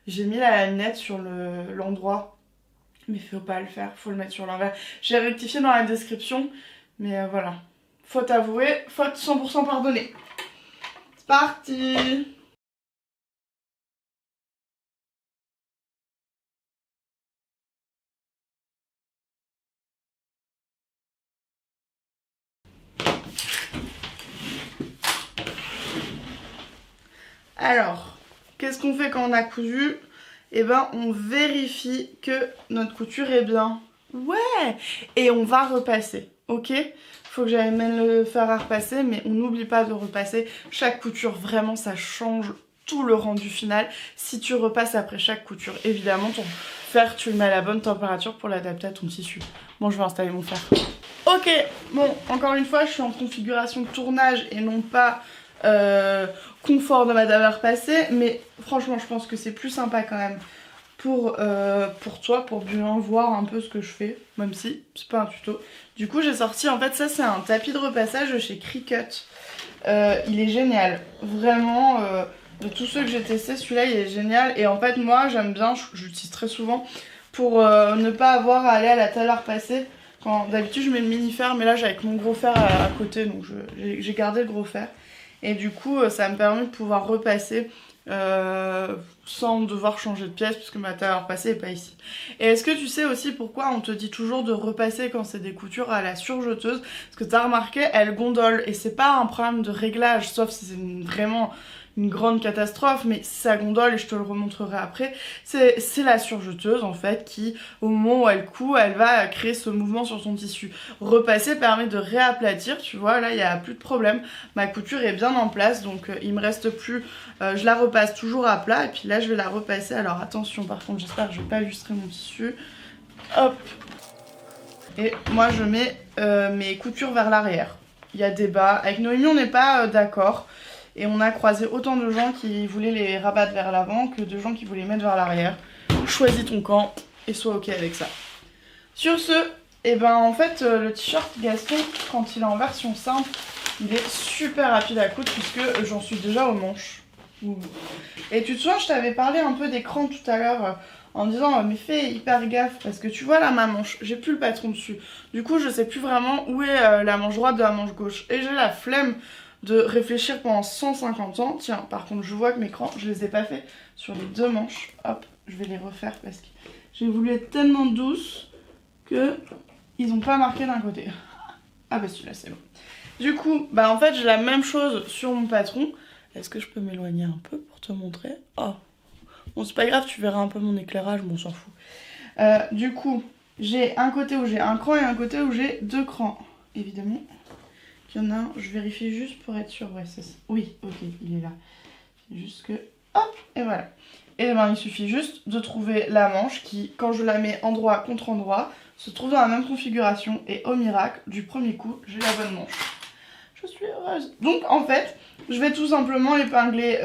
j'ai mis la laminette sur l'endroit, mais faut pas le faire, faut le mettre sur l'envers. J'ai rectifié dans la description, mais voilà. Faute avouée, faute 100% pardonnée. C'est parti! Alors, qu'est-ce qu'on fait quand on a cousu? Eh ben, on vérifie que notre couture est bien. Ouais! Et on va repasser, ok? Faut que j'aille même le faire à repasser, mais on n'oublie pas de repasser. Chaque couture, vraiment, ça change tout le rendu final. Si tu repasses après chaque couture, évidemment, ton fer, tu le mets à la bonne température pour l'adapter à ton tissu. Bon, je vais installer mon fer. Ok, bon, encore une fois, je suis en configuration de tournage et non pas... confort de madame à repasser, mais franchement je pense que c'est plus sympa quand même pour toi, pour bien voir un peu ce que je fais, même si c'est pas un tuto. Du coup j'ai sorti, en fait ça c'est un tapis de repassage chez Cricut. Il est génial, vraiment, de tous ceux que j'ai testés, celui-là il est génial. Et en fait moi j'aime bien, je l'utilise très souvent pour ne pas avoir à aller à la table à repasser. D'habitude je mets le mini fer, mais là j'ai avec mon gros fer à côté, donc j'ai gardé le gros fer. Et du coup ça me permet de pouvoir repasser sans devoir changer de pièce puisque ma taille à repasser n'est pas ici. Et est-ce que tu sais aussi pourquoi on te dit toujours de repasser quand c'est des coutures à la surjeteuse? Parce que tu as remarqué, elle gondole et c'est pas un problème de réglage, sauf si c'est vraiment une grande catastrophe, mais si ça gondole, et je te le remontrerai après, c'est la surjeteuse en fait qui, au moment où elle coud, elle va créer ce mouvement sur ton tissu. Repasser permet de réaplatir, tu vois, là il n'y a plus de problème, ma couture est bien en place, donc il me reste plus, je la repasse toujours à plat, et puis là je vais la repasser. Alors attention, par contre j'espère que je vais pas illustrer mon tissu, hop, et moi je mets mes coutures vers l'arrière. Il y a débat, avec Noémie on n'est pas d'accord. Et on a croisé autant de gens qui voulaient les rabattre vers l'avant que de gens qui voulaient les mettre vers l'arrière. Choisis ton camp et sois ok avec ça. Sur ce, et ben en fait le t-shirt Gaston, quand il est en version simple, il est super rapide à coudre puisque j'en suis déjà aux manches. Et tu te souviens, je t'avais parlé un peu d'écran tout à l'heure en disant mais fais hyper gaffe parce que tu vois là ma manche, j'ai plus le patron dessus. Du coup je sais plus vraiment où est la manche droite de la manche gauche. Et j'ai la flemme de réfléchir pendant 150 ans. Tiens, par contre, je vois que mes crans, je les ai pas fait sur les 2 manches. Hop, je vais les refaire parce que j'ai voulu être tellement douce que ils ont pas marqué d'un côté. Ah bah celui-là, c'est bon. Du coup, bah en fait, j'ai la même chose sur mon patron. Est-ce que je peux m'éloigner un peu pour te montrer? Oh, bon, c'est pas grave, tu verras un peu mon éclairage, bon, on s'en fout. Du coup, j'ai un côté où j'ai un cran et un côté où j'ai 2 crans, évidemment. Il y en a un, je vérifie juste pour être sûre. Ouais, oui, ok, il est là. C'est juste que hop, et voilà. Et ben il suffit juste de trouver la manche qui, quand je la mets endroit contre endroit, se trouve dans la même configuration. Et au miracle, du premier coup, j'ai la bonne manche. Je suis heureuse. Donc en fait, je vais tout simplement épingler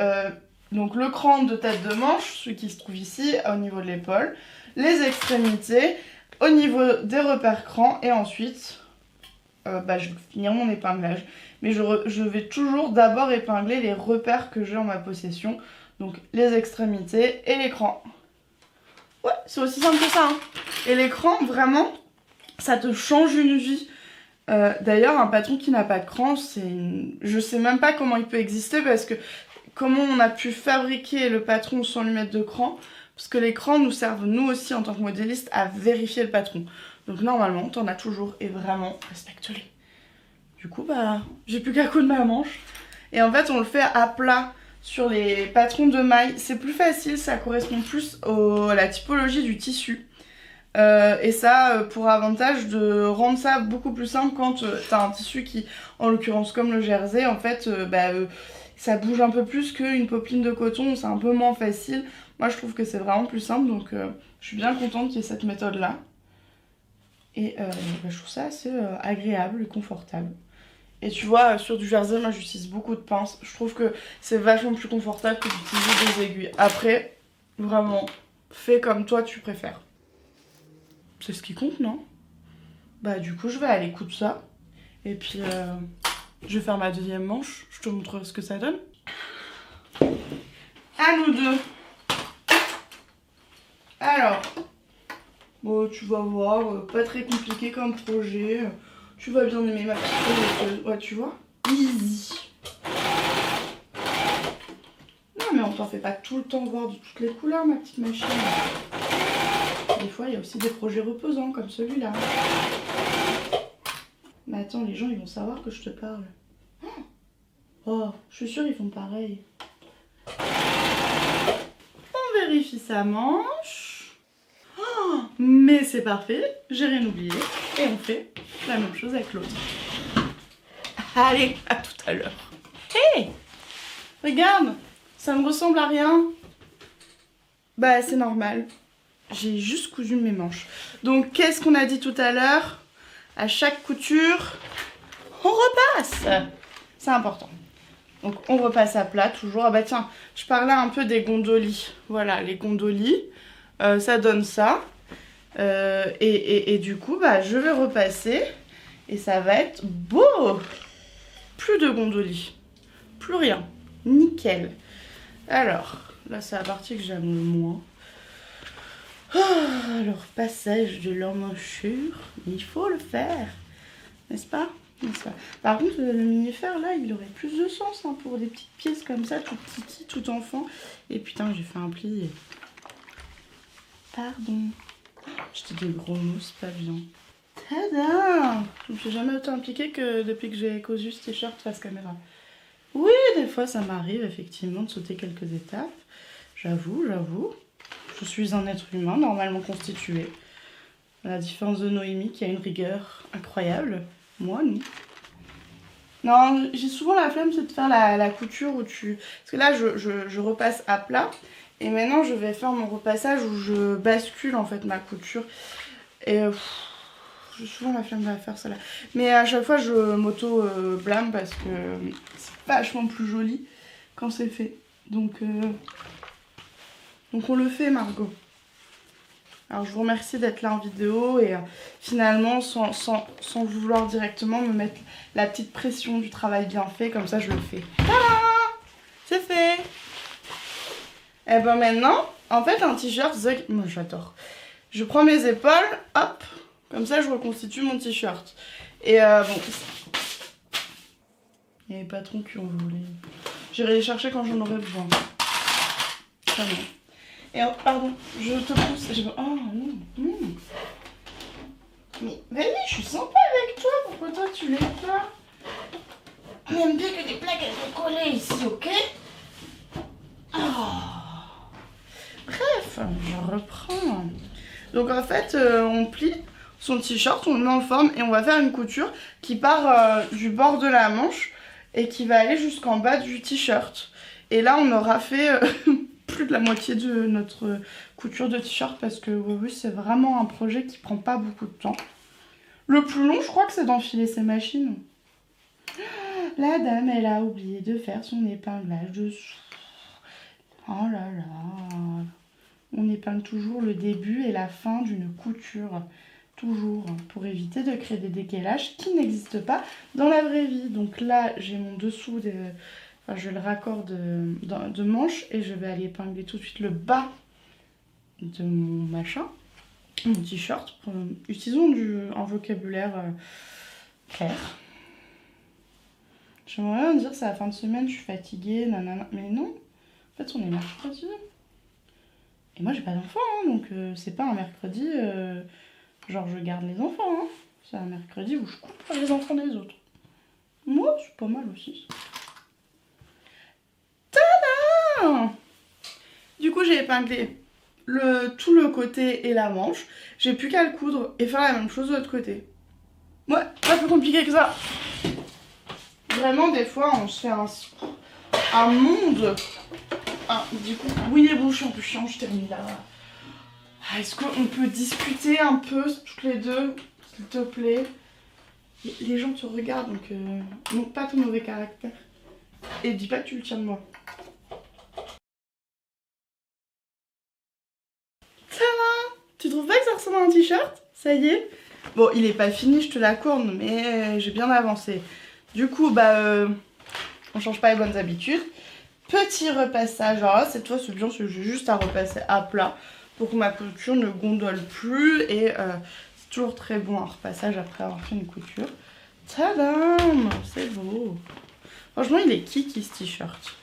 donc le cran de tête de manche, celui qui se trouve ici, au niveau de l'épaule, les extrémités, au niveau des repères crans, et ensuite, je vais finir mon épinglage. Mais je vais toujours d'abord épingler les repères que j'ai en ma possession, donc les extrémités et l'écran. Ouais, c'est aussi simple que ça, hein. Et l'écran, vraiment, ça te change une vie. D'ailleurs, un patron qui n'a pas de cran, je sais même pas comment il peut exister, parce que comment on a pu fabriquer le patron sans lui mettre de cran, parce que les crans nous servent, nous aussi, en tant que modélistes, à vérifier le patron. Donc normalement, t'en as toujours, et vraiment, respecte-les. Du coup, j'ai plus qu'à coudre ma manche. Et en fait, on le fait à plat sur les patrons de mailles. C'est plus facile, ça correspond plus à la typologie du tissu. Et ça pour avantage de rendre ça beaucoup plus simple quand t'as un tissu qui, en l'occurrence comme le jersey, en fait, ça bouge un peu plus qu'une popeline de coton, c'est un peu moins facile. Moi, je trouve que c'est vraiment plus simple, donc je suis bien contente qu'il y ait cette méthode-là. Et je trouve ça assez agréable et confortable. Et tu vois, sur du jersey, moi j'utilise beaucoup de pinces. Je trouve que c'est vachement plus confortable que d'utiliser des aiguilles. Après, vraiment, fais comme toi tu préfères. C'est ce qui compte, non? Du coup, je vais aller coudre ça. Et puis, je vais faire ma deuxième manche. Je te montre ce que ça donne. À nous deux. Alors, bon, tu vas voir, pas très compliqué comme projet. Tu vas bien aimer ma petite. Ouais, tu vois? Easy. Non, mais on t'en fait pas tout le temps voir de toutes les couleurs, ma petite machine. Des fois, il y a aussi des projets reposants comme celui-là. Mais attends, les gens, ils vont savoir que je te parle. Oh, je suis sûre, ils font pareil. On vérifie sa manche. Oh, mais c'est parfait, j'ai rien oublié. Et on fait la même chose avec l'autre. Allez, à tout à l'heure. Hé, regarde, ça me ressemble à rien. C'est normal. J'ai juste cousu mes manches. Donc, qu'est-ce qu'on a dit tout à l'heure? À chaque couture, on repasse. C'est important. Donc, on repasse à plat toujours. Ah bah tiens, je parlais un peu des gondolis. Voilà, les gondolis, ça donne ça. Et du coup, je vais repasser. Et ça va être beau. Plus de gondolis. Plus rien. Nickel. Alors, là, c'est la partie que j'aime le moins. Alors, passage de l'emmanchure, il faut le faire, n'est-ce pas? Par contre, le mini-fer, là, il aurait plus de sens pour des petites pièces comme ça, tout petit, tout enfant. Et putain, j'ai fait un pli. Pardon. J'étais des gros mots, c'est pas bien. Tada! Je me suis jamais autant impliquée que depuis que j'ai cousu ce t-shirt face caméra. Oui, des fois, ça m'arrive effectivement de sauter quelques étapes. J'avoue. Je suis un être humain normalement constitué. À la différence de Noémie qui a une rigueur incroyable. Moi, non. Non, j'ai souvent la flemme, c'est de faire la couture où tu... Parce que là, je repasse à plat. Et maintenant, je vais faire mon repassage où je bascule en fait ma couture. Et j'ai souvent la flemme de la faire celle-là. Mais à chaque fois, je m'auto-blâme parce que c'est vachement plus joli quand c'est fait. Donc on le fait, Margot. Alors je vous remercie d'être là en vidéo et finalement sans vouloir directement me mettre la petite pression du travail bien fait, comme ça je le fais. Tada! C'est fait. Et ben maintenant, en fait un t-shirt, moi j'adore. Je prends mes épaules, hop, comme ça je reconstitue mon t-shirt. Et bon, il y a les patrons qui ont volé. J'irai les chercher quand j'en aurai besoin. Vraiment. Et pardon, je te pousse. Oh non. Mais vas-y, je suis sympa avec toi. Pourquoi toi tu l'es pas? On aime bien que les plaques elles sont collées ici, ok? Oh. Bref, je reprends. Donc en fait, on plie son t-shirt, on le met en forme et on va faire une couture qui part du bord de la manche et qui va aller jusqu'en bas du t-shirt. Et là on aura fait plus de la moitié de notre couture de t-shirt parce que oui, c'est vraiment un projet qui prend pas beaucoup de temps. Le plus long je crois que c'est d'enfiler ces machines. La dame elle a oublié de faire son épinglage dessous. Oh là là. On épingle toujours le début et la fin d'une couture. Toujours, pour éviter de créer des décalages qui n'existent pas dans la vraie vie. Donc là, j'ai mon dessous, enfin, je le raccorde de manche et je vais aller épingler tout de suite le bas de mon machin, mon t-shirt. Utilisons un vocabulaire clair. J'aimerais bien dire c'est la fin de semaine, je suis fatiguée, nanana, mais non. En fait, on est mercredi. Et moi, j'ai pas d'enfant, hein, donc c'est pas un mercredi... genre je garde les enfants, hein. C'est un mercredi où je coupe les enfants des autres. Moi, c'est pas mal aussi. Tada! Du coup, j'ai épinglé tout le côté et la manche. J'ai plus qu'à le coudre et faire la même chose de l'autre côté. Ouais, pas plus compliqué que ça. Vraiment, des fois, on se fait un monde. Ah, du coup, oui, bon, je suis un peu chiant, je termine là. Est-ce qu'on peut discuter un peu toutes les deux, s'il te plaît? Les gens te regardent, donc montre pas ton mauvais caractère. Et dis pas que tu le tiens de moi. Ça va? Tu trouves pas que ça ressemble à un t-shirt? Ça y est? Bon, il est pas fini, je te l'accorde, mais j'ai bien avancé. Du coup, on change pas les bonnes habitudes. Petit repassage. Alors là, cette fois, c'est bien, j'ai juste à repasser à plat pour que ma couture ne gondole plus. Et c'est toujours très bon un repassage après avoir fait une couture. Tadam! C'est beau. Franchement, il est kiki ce t-shirt.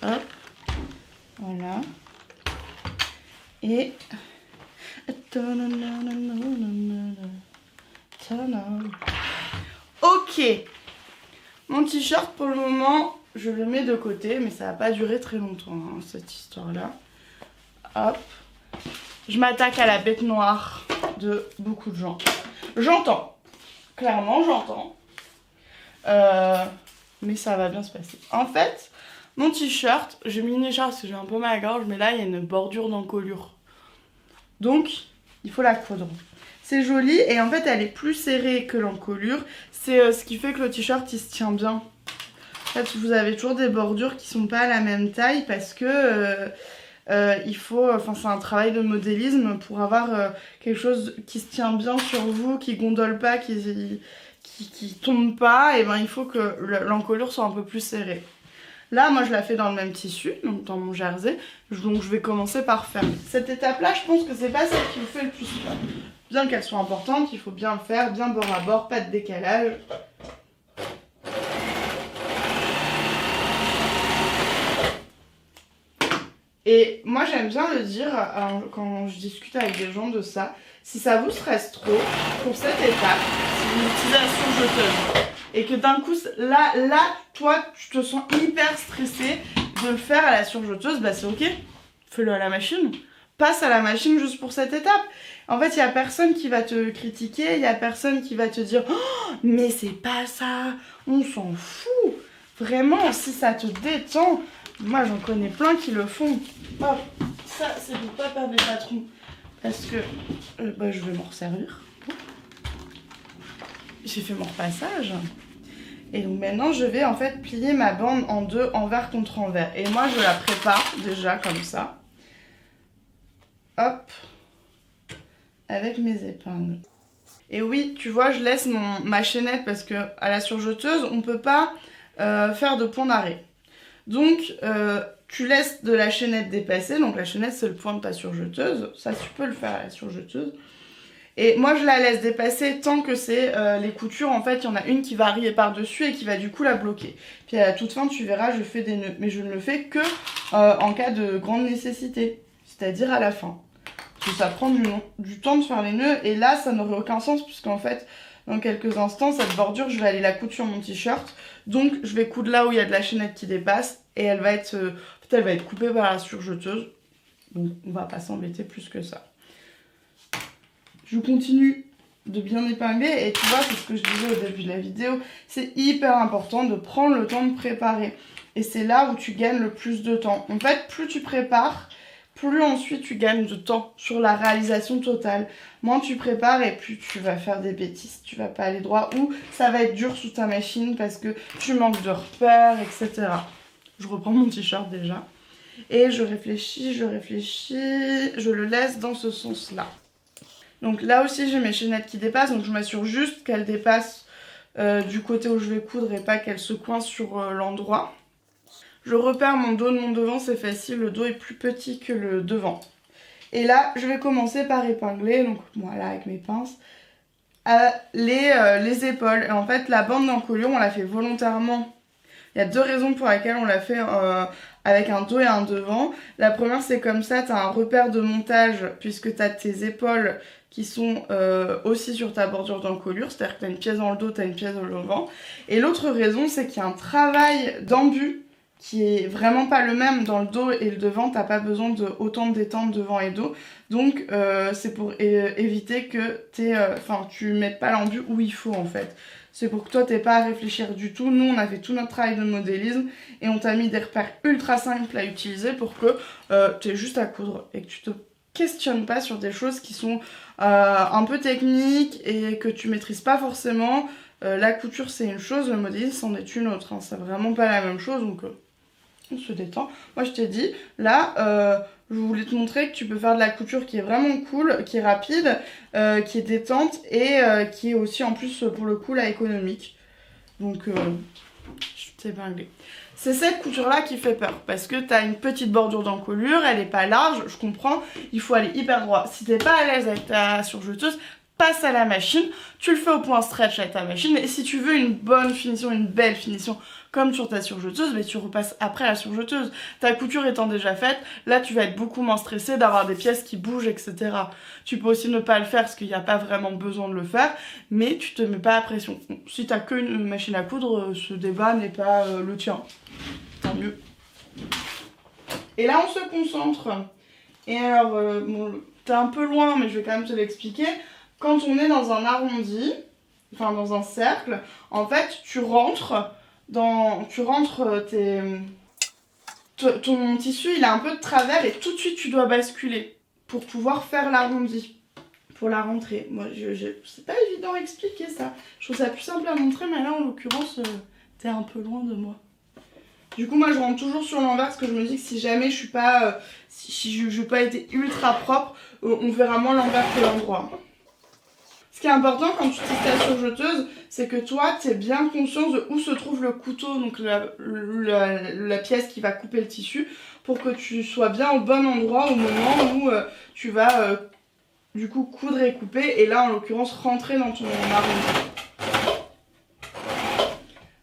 Hop. Voilà. Et... ok. Mon t-shirt, pour le moment, je le mets de côté. Mais ça va pas durer très longtemps, hein, cette histoire-là. Hop. Je m'attaque à la bête noire de beaucoup de gens. J'entends. Clairement, j'entends. Mais ça va bien se passer. En fait, mon t-shirt, j'ai mis une écharpe parce que j'ai un peu mal à la gorge, mais là, il y a une bordure d'encolure. Donc, il faut la coudre. C'est joli et en fait, elle est plus serrée que l'encolure. C'est ce qui fait que le t-shirt, il se tient bien. En fait, vous avez toujours des bordures qui sont pas à la même taille parce que... il faut, enfin c'est un travail de modélisme pour avoir quelque chose qui se tient bien sur vous, qui gondole pas, qui tombe pas, et ben il faut que l'encolure soit un peu plus serrée. Là moi je la fais dans le même tissu, donc dans mon jersey, donc je vais commencer par faire. Cette étape là je pense que c'est pas celle qui vous fait le plus peur. Bien qu'elle soit importante, il faut bien le faire, bien bord à bord, pas de décalage. Et moi j'aime bien le dire quand je discute avec des gens de ça, si ça vous stresse trop pour cette étape, si vous utilisez la surjeteuse et que d'un coup là toi tu te sens hyper stressé de le faire à la surjeteuse, bah c'est ok, fais-le à la machine, passe à la machine juste pour cette étape. En fait il y a personne qui va te critiquer, il y a personne qui va te dire oh, mais c'est pas ça, on s'en fout. Vraiment si ça te détend. Moi j'en connais plein qui le font. Hop, ça c'est pour pas perdre les patrons. Parce que je vais m'en resservir. J'ai fait mon repassage. Et donc maintenant je vais en fait plier ma bande en deux, envers contre envers. Et moi je la prépare déjà comme ça. Hop. Avec mes épingles. Et oui, tu vois, je laisse ma chaînette parce que à la surjeteuse, on peut pas faire de point d'arrêt. Donc, tu laisses de la chaînette dépasser. Donc, la chaînette, c'est le point de ta surjeteuse. Ça, tu peux le faire à la surjeteuse. Et moi, je la laisse dépasser tant que c'est les coutures. En fait, il y en a une qui va arriver par-dessus et qui va du coup la bloquer. Puis à la toute fin, tu verras, je fais des nœuds. Mais je ne le fais que en cas de grande nécessité. C'est-à-dire à la fin. Parce que ça prend du temps de faire les nœuds. Et là, ça n'aurait aucun sens puisqu'en fait... Dans quelques instants, cette bordure, je vais aller la coudre sur mon t-shirt. Donc, je vais coudre là où il y a de la chaînette qui dépasse. Et elle va être, elle va être coupée par la surjeteuse. Donc, on va pas s'embêter plus que ça. Je continue de bien épingler. Et tu vois, c'est ce que je disais au début de la vidéo. C'est hyper important de prendre le temps de préparer. Et c'est là où tu gagnes le plus de temps. En fait, plus tu prépares, plus ensuite tu gagnes de temps sur la réalisation totale. Moins tu prépares et plus tu vas faire des bêtises, tu vas pas aller droit ou ça va être dur sous ta machine parce que tu manques de repères, etc. Je reprends mon t-shirt déjà. Et je réfléchis, je le laisse dans ce sens-là. Donc là aussi j'ai mes chaînettes qui dépassent, donc je m'assure juste qu'elles dépassent du côté où je vais coudre et pas qu'elles se coincent sur l'endroit. Je repère mon dos de mon devant, c'est facile, le dos est plus petit que le devant. Et là, je vais commencer par épingler, donc voilà, avec mes pinces, les épaules. Et en fait, la bande d'encolure, on l'a fait volontairement. Il y a deux raisons pour lesquelles on l'a fait avec un dos et un devant. La première, c'est comme ça, tu as un repère de montage, puisque tu as tes épaules qui sont aussi sur ta bordure d'encolure, c'est-à-dire que tu as une pièce dans le dos, tu as une pièce dans le devant. Et l'autre raison, c'est qu'il y a un travail d'embut qui est vraiment pas le même dans le dos et le devant, t'as pas besoin de autant de détente devant et dos, donc c'est pour éviter que tu mettes pas l'embut où il faut en fait. C'est pour que toi t'aies pas à réfléchir du tout. Nous on a fait tout notre travail de modélisme et on t'a mis des repères ultra simples à utiliser pour que t'aies juste à coudre et que tu te questionnes pas sur des choses qui sont un peu techniques et que tu maîtrises pas forcément. La couture c'est une chose, le modélisme c'en est une autre, hein. C'est vraiment pas la même chose, donc on se détend. Moi je t'ai dit, là, je voulais te montrer que tu peux faire de la couture qui est vraiment cool, qui est rapide, qui est détente et qui est aussi en plus pour le coup là économique. Donc je t'ai épinglé. C'est cette couture là qui fait peur parce que t'as une petite bordure d'encolure, elle est pas large, je comprends, il faut aller hyper droit. Si t'es pas à l'aise avec ta surjeteuse, passe à la machine, tu le fais au point stretch avec ta machine et si tu veux une bonne finition, une belle finition comme sur ta surjeteuse, mais tu repasses après la surjeteuse. Ta couture étant déjà faite, là tu vas être beaucoup moins stressé d'avoir des pièces qui bougent, etc. Tu peux aussi ne pas le faire parce qu'il n'y a pas vraiment besoin de le faire, mais tu te mets pas la pression. Si t'as qu'une machine à coudre, ce débat n'est pas le tien. Tant mieux. Et là on se concentre. Et alors, bon, t'es un peu loin, mais je vais quand même te l'expliquer. Quand on est dans un arrondi, enfin dans un cercle, en fait, tu rentres ton tissu, il a un peu de travers et tout de suite tu dois basculer pour pouvoir faire l'arrondi, pour la rentrée. Moi, c'est pas évident à expliquer ça. Je trouve ça plus simple à montrer, mais là en l'occurrence, t'es un peu loin de moi. Du coup, moi je rentre toujours sur l'envers parce que je me dis que si jamais je suis pas, si je n'ai pas été ultra propre, on verra moins l'envers que l'endroit. Ce qui est important quand tu utilises ta surjeteuse, c'est que toi, tu es bien conscience de où se trouve le couteau, donc la pièce qui va couper le tissu, pour que tu sois bien au bon endroit au moment où tu vas du coup coudre et couper, et là en l'occurrence rentrer dans ton arrondi.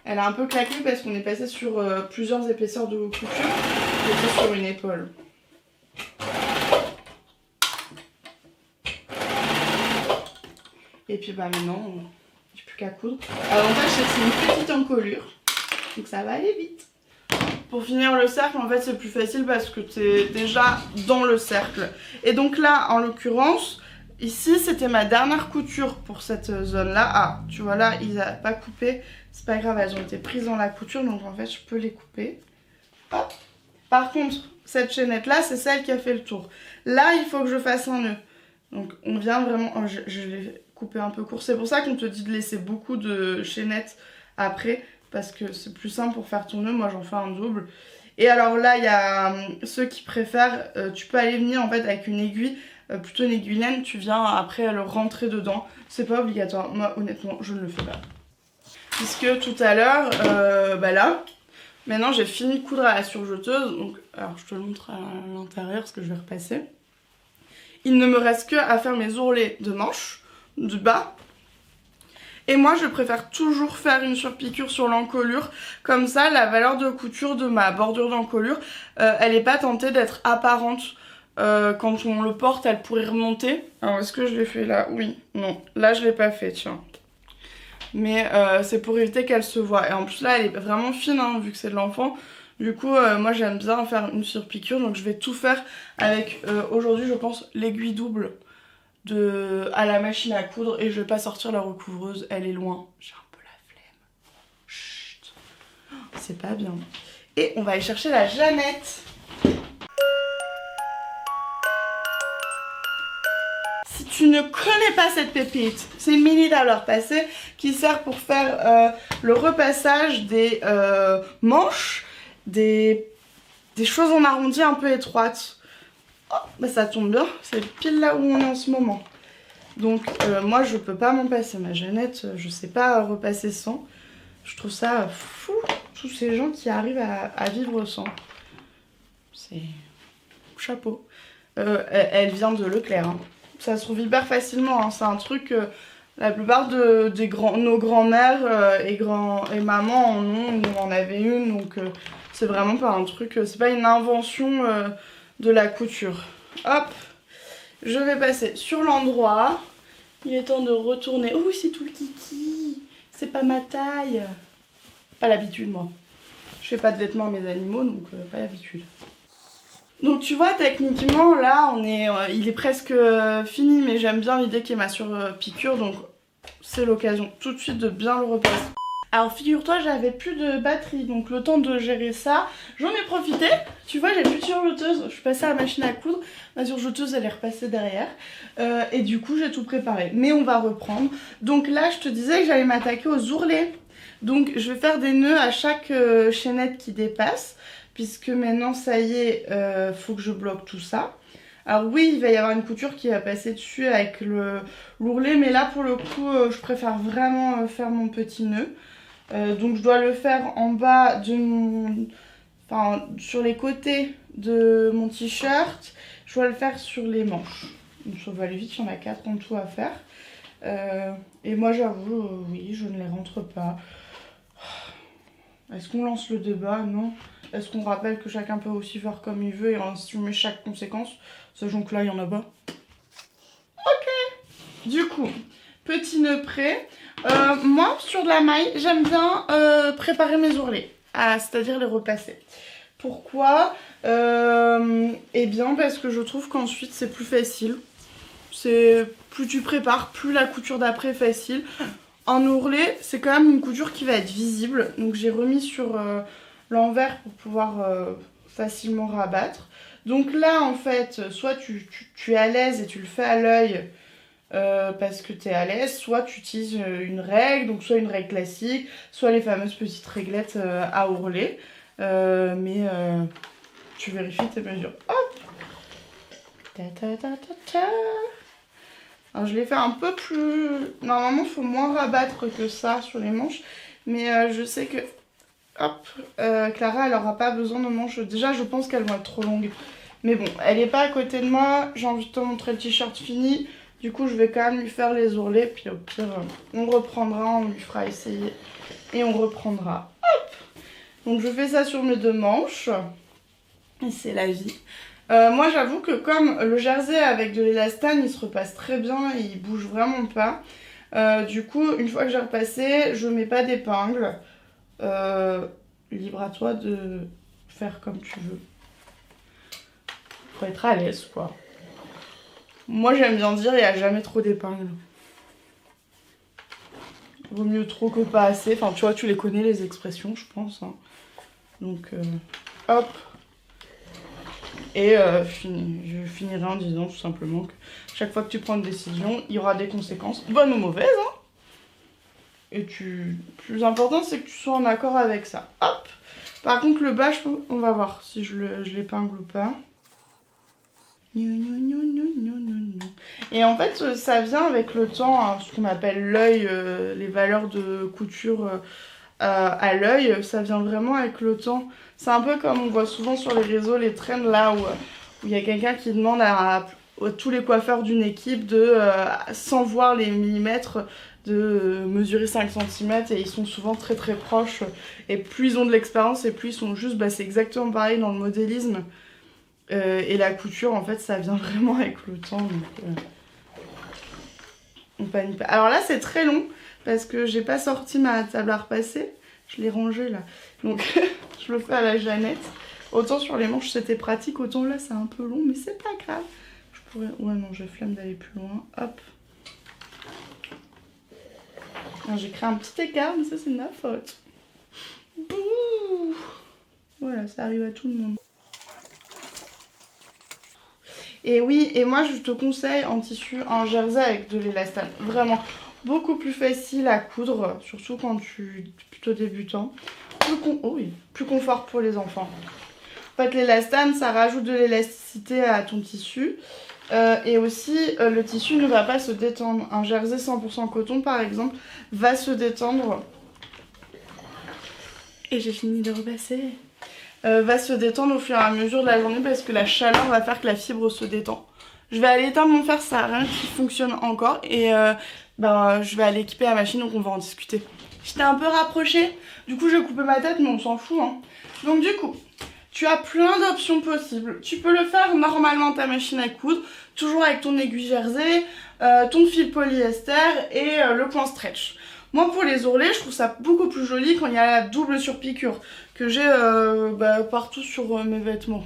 Elle a un peu claqué parce qu'on est passé sur plusieurs épaisseurs de couture, j'étais sur une épaule. Et puis bah maintenant, j'ai plus qu'à coudre. L'avantage c'est que c'est une petite encolure, donc ça va aller vite. Pour finir le cercle, en fait c'est plus facile parce que tu es déjà dans le cercle. Et donc là, en l'occurrence, ici c'était ma dernière couture pour cette zone là. Ah, tu vois là, ils n'ont pas coupé, c'est pas grave, elles ont été prises dans la couture, donc en fait je peux les couper. Hop. Par contre, cette chaînette là, c'est celle qui a fait le tour. Là, il faut que je fasse un nœud. Donc on vient vraiment, oh, je vais couper un peu court. C'est pour ça qu'on te dit de laisser beaucoup de chaînettes après, parce que c'est plus simple pour faire ton nœud. Moi j'en fais un double. Et alors là il y a ceux qui préfèrent, tu peux aller venir en fait avec une aiguille, plutôt une aiguille laine, tu viens après le rentrer dedans. C'est pas obligatoire, moi honnêtement je ne le fais pas. Puisque tout à l'heure, bah là, maintenant j'ai fini de coudre à la surjeteuse. Donc, alors je te le montre à l'intérieur parce que je vais repasser. Il ne me reste que à faire mes ourlets de manches, du bas. Et moi je préfère toujours faire une surpiqûre sur l'encolure. Comme ça la valeur de couture de ma bordure d'encolure, elle n'est pas tentée d'être apparente. Quand on le porte elle pourrait remonter. Alors est-ce que je l'ai fait là? Oui, non, là je l'ai pas fait, tiens. Mais c'est pour éviter qu'elle se voie. Et en plus là elle est vraiment fine hein, vu que c'est de l'enfant. Du coup moi j'aime bien faire une surpiqûre, donc je vais tout faire avec aujourd'hui je pense l'aiguille double à la machine à coudre et je vais pas sortir la recouvreuse, elle est loin. J'ai un peu la flemme. Chut, c'est pas bien. Et on va aller chercher la Jeannette. Si tu ne connais pas cette pépite, c'est une mini tableur passée qui sert pour faire le repassage des manches, des choses en arrondi un peu étroites. Oh, bah ça tombe bien, c'est pile là où on est en ce moment. Donc moi je peux pas m'en passer, ma Jeannette, je sais pas repasser sans. Je trouve ça fou, tous ces gens qui arrivent à vivre sans. C'est chapeau. Elle vient de Leclerc, hein. Ça se trouve hyper facilement, hein. C'est un truc, la plupart de nos grands-mères et mamans en ont, nous on en avait une, donc c'est vraiment pas un truc, c'est pas une invention de la couture. Hop, je vais passer sur l'endroit. Il est temps de retourner. Oh, c'est tout le kiki. C'est pas ma taille. Pas l'habitude, moi. Je fais pas de vêtements à mes animaux, donc pas l'habitude. Donc tu vois, techniquement, là, il est presque fini, mais j'aime bien l'idée qu'il y ait ma surpiqûre, donc c'est l'occasion tout de suite de bien le repasser. Alors figure-toi, j'avais plus de batterie, donc le temps de gérer ça, j'en ai profité. Tu vois, j'ai plus de surjeteuse, je suis passée à la machine à coudre, ma surjeteuse elle est repassée derrière, et du coup j'ai tout préparé. Mais on va reprendre. Donc là, je te disais que j'allais m'attaquer aux ourlets. Donc je vais faire des nœuds à chaque chaînette qui dépasse, puisque maintenant ça y est, faut que je bloque tout ça. Alors oui, il va y avoir une couture qui va passer dessus avec l'ourlet, mais là pour le coup, je préfère vraiment faire mon petit nœud. Donc je dois le faire en bas de mon... Enfin, sur les côtés de mon t-shirt. Je dois le faire sur les manches. Donc ça va aller vite, il y en a 4 en tout à faire. Et moi j'avoue, oui, je ne les rentre pas. Est-ce qu'on lance le débat? Non. Est-ce qu'on rappelle que chacun peut aussi faire comme il veut et en assumer chaque conséquence? Sachant que là, il n'y en a pas. Ok. Du coup, petit nœud prêt. Moi, sur de la maille, j'aime bien préparer mes ourlets. C'est-à-dire les repasser. Pourquoi? Eh bien, parce que je trouve qu'ensuite, c'est plus facile. Plus tu prépares, plus la couture d'après est facile. En ourlet, c'est quand même une couture qui va être visible. Donc, j'ai remis sur l'envers pour pouvoir facilement rabattre. Donc là, en fait, soit tu es à l'aise et tu le fais à l'œil parce que tu es à l'aise, soit tu utilises une règle, donc soit une règle classique, soit les fameuses petites réglettes à ourlet. Mais tu vérifies tes mesures. Hop! Ta ta ta ta ta. Alors je l'ai fait un peu plus... Normalement, il faut moins rabattre que ça sur les manches. Mais je sais que... Hop, Clara, elle aura pas besoin de manches. Déjà, je pense qu'elles vont être trop longues. Mais bon, elle est pas à côté de moi. J'ai envie de te montrer le t-shirt fini. Du coup, je vais quand même lui faire les ourlets. Puis au pire, on reprendra, on lui fera essayer. Et on reprendra. Hop! Donc je fais ça sur mes 2 manches. Et c'est la vie. Moi, j'avoue que comme le jersey avec de l'élastane, il se repasse très bien. Et il bouge vraiment pas. Du coup, une fois que j'ai repassé, je mets pas d'épingle. Libre à toi de faire comme tu veux. Faut être à l'aise, quoi. Moi, j'aime bien dire, il n'y a jamais trop d'épingles. Vaut mieux trop que pas assez. Enfin, tu vois, tu les connais, les expressions, je pense. Hein. Donc, hop. Et je finirai en disant tout simplement que chaque fois que tu prends une décision, il y aura des conséquences, bonnes ou mauvaises. Hein. Et le plus important, c'est que tu sois en accord avec ça. Hop. Par contre, le bas, on va voir si je l'épingle ou pas. Et en fait, ça vient avec le temps, hein, ce qu'on appelle l'œil, les valeurs de couture à l'œil, ça vient vraiment avec le temps. C'est un peu comme on voit souvent sur les réseaux, les trends là où il y a quelqu'un qui demande à tous les coiffeurs d'une équipe de, sans voir les millimètres, de mesurer 5 cm et ils sont souvent très très proches. Et plus ils ont de l'expérience et plus ils sont juste, bah, c'est exactement pareil dans le modélisme. Et la couture, en fait, ça vient vraiment avec le temps. Donc, on panique pas. Alors là, c'est très long parce que j'ai pas sorti ma table à repasser. Je l'ai rangée là. Donc, je le fais à la Jeannette. Autant sur les manches, c'était pratique. Autant là, c'est un peu long, mais c'est pas grave. Je pourrais... Ouais, non, j'ai flemme d'aller plus loin. Hop. J'ai créé un petit écart, mais ça, c'est de ma faute. Bouh! Voilà, ça arrive à tout le monde. Et oui, et moi je te conseille en tissu un jersey avec de l'élastane. Vraiment, beaucoup plus facile à coudre, surtout quand tu es plutôt débutant. Plus confort pour les enfants. En fait, l'élastane, ça rajoute de l'élasticité à ton tissu. Et aussi, le tissu ne va pas se détendre. Un jersey 100% coton, par exemple, va se détendre. Et j'ai fini de repasser. Va se détendre au fur et à mesure de la journée parce que la chaleur va faire que la fibre se détend. Je vais aller éteindre mon fer, ça n'a rien qui fonctionne encore. Et je vais aller équiper la machine, donc on va en discuter. J'étais un peu rapprochée, du coup j'ai coupé ma tête, mais on s'en fout, hein. Donc du coup, tu as plein d'options possibles. Tu peux le faire normalement ta machine à coudre, toujours avec ton aiguille jersey, ton fil polyester et le point stretch. Moi pour les ourlets, je trouve ça beaucoup plus joli quand il y a la double surpiqûre que j'ai partout sur mes vêtements.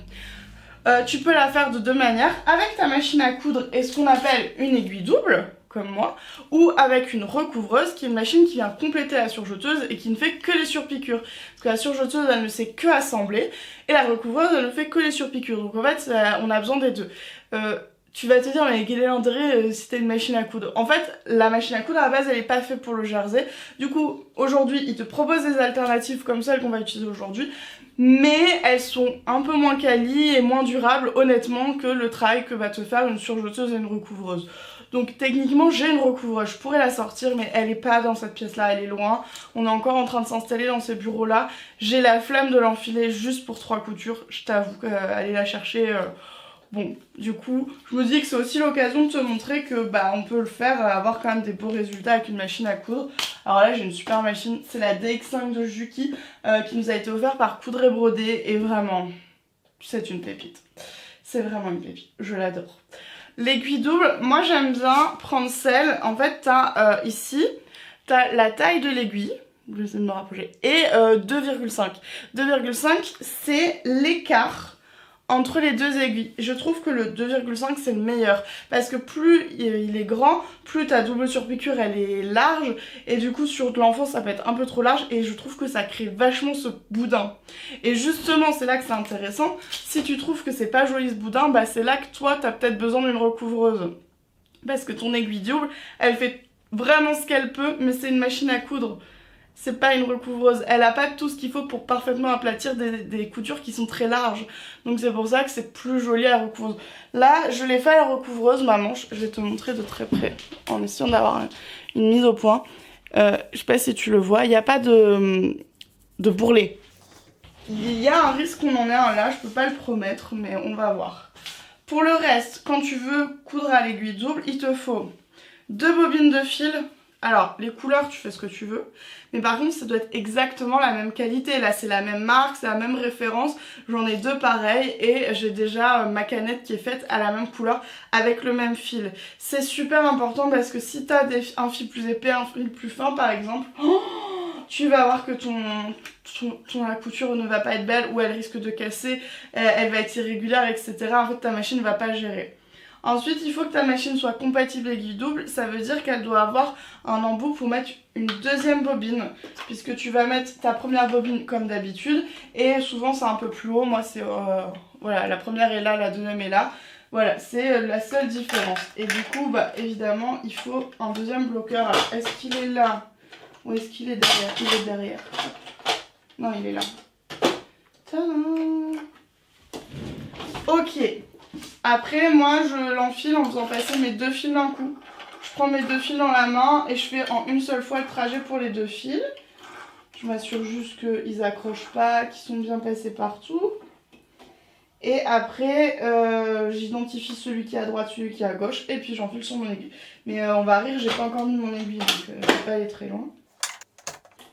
Tu peux la faire de deux manières, avec ta machine à coudre et ce qu'on appelle une aiguille double, comme moi, ou avec une recouvreuse qui est une machine qui vient compléter la surjeteuse et qui ne fait que les surpiqûres. Parce que la surjeteuse elle ne sait que assembler et la recouvreuse elle ne fait que les surpiqûres. Donc en fait on a besoin des deux. Tu vas te dire mais quel est l'intérêt si t'as une machine à coudre? En fait la machine à coudre à la base elle est pas faite pour le jersey. Du coup aujourd'hui ils te proposent des alternatives comme celles qu'on va utiliser aujourd'hui. Mais elles sont un peu moins quali et moins durables honnêtement que le travail que va te faire une surjeteuse et une recouvreuse. Donc techniquement j'ai une recouvreuse, je pourrais la sortir mais elle est pas dans cette pièce là, elle est loin. On est encore en train de s'installer dans ces bureaux là. J'ai la flemme de l'enfiler juste pour 3 coutures, je t'avoue qu'aller la chercher... Bon, du coup, je me dis que c'est aussi l'occasion de te montrer que on peut le faire, avoir quand même des beaux résultats avec une machine à coudre. Alors là, j'ai une super machine, c'est la DX5 de Juki qui nous a été offerte par Coudre et Broder et vraiment, c'est une pépite. C'est vraiment une pépite, je l'adore. L'aiguille double, moi j'aime bien prendre celle, en fait t'as ici, t'as la taille de l'aiguille, je vais essayer de me rapprocher, et 2,5. 2,5 c'est l'écart entre les deux aiguilles. Je trouve que le 2,5 c'est le meilleur parce que plus il est grand, plus ta double surpiqûre elle est large et du coup sur de l'enfant ça peut être un peu trop large et je trouve que ça crée vachement ce boudin. Et justement c'est là que c'est intéressant, si tu trouves que c'est pas joli ce boudin, c'est là que toi t'as peut-être besoin d'une recouvreuse. Parce que ton aiguille double, elle fait vraiment ce qu'elle peut mais c'est une machine à coudre. C'est pas une recouvreuse, elle a pas tout ce qu'il faut pour parfaitement aplatir des coutures qui sont très larges. Donc c'est pour ça que c'est plus joli à la recouvreuse. Là, je l'ai fait à la recouvreuse, ma manche. Je vais te montrer de très près en essayant d'avoir une mise au point. Je sais pas si tu le vois, il n'y a pas de bourrelet. Il y a un risque qu'on en ait un là, je peux pas le promettre, mais on va voir. Pour le reste, quand tu veux coudre à l'aiguille double, il te faut 2 bobines de fil. Alors, les couleurs, tu fais ce que tu veux. Mais par contre, ça doit être exactement la même qualité. Là, c'est la même marque, c'est la même référence. J'en ai 2 pareils et j'ai déjà ma canette qui est faite à la même couleur avec le même fil. C'est super important parce que si tu as un fil plus épais, un fil plus fin par exemple, tu vas voir que la couture ne va pas être belle ou elle risque de casser, elle va être irrégulière, etc. En fait, ta machine ne va pas gérer. Ensuite, il faut que ta machine soit compatible aiguille double, ça veut dire qu'elle doit avoir un embout pour mettre une deuxième bobine, puisque tu vas mettre ta première bobine comme d'habitude, et souvent c'est un peu plus haut, moi c'est, voilà, la première est là, la deuxième est là, voilà, c'est la seule différence. Et du coup, évidemment, il faut un deuxième bloqueur. Alors, est-ce qu'il est là ou est-ce qu'il est derrière? Il est derrière. Non, il est là. Tadam! Ok. Après, moi, je l'enfile en faisant passer mes 2 fils d'un coup. Je prends mes 2 fils dans la main et je fais en une seule fois le trajet pour les 2 fils. Je m'assure juste qu'ils accrochent pas, qu'ils sont bien passés partout. Et après, j'identifie celui qui est à droite, celui qui est à gauche, et puis j'enfile sur mon aiguille. Mais on va rire, j'ai pas encore mis mon aiguille, donc je vais pas aller très loin.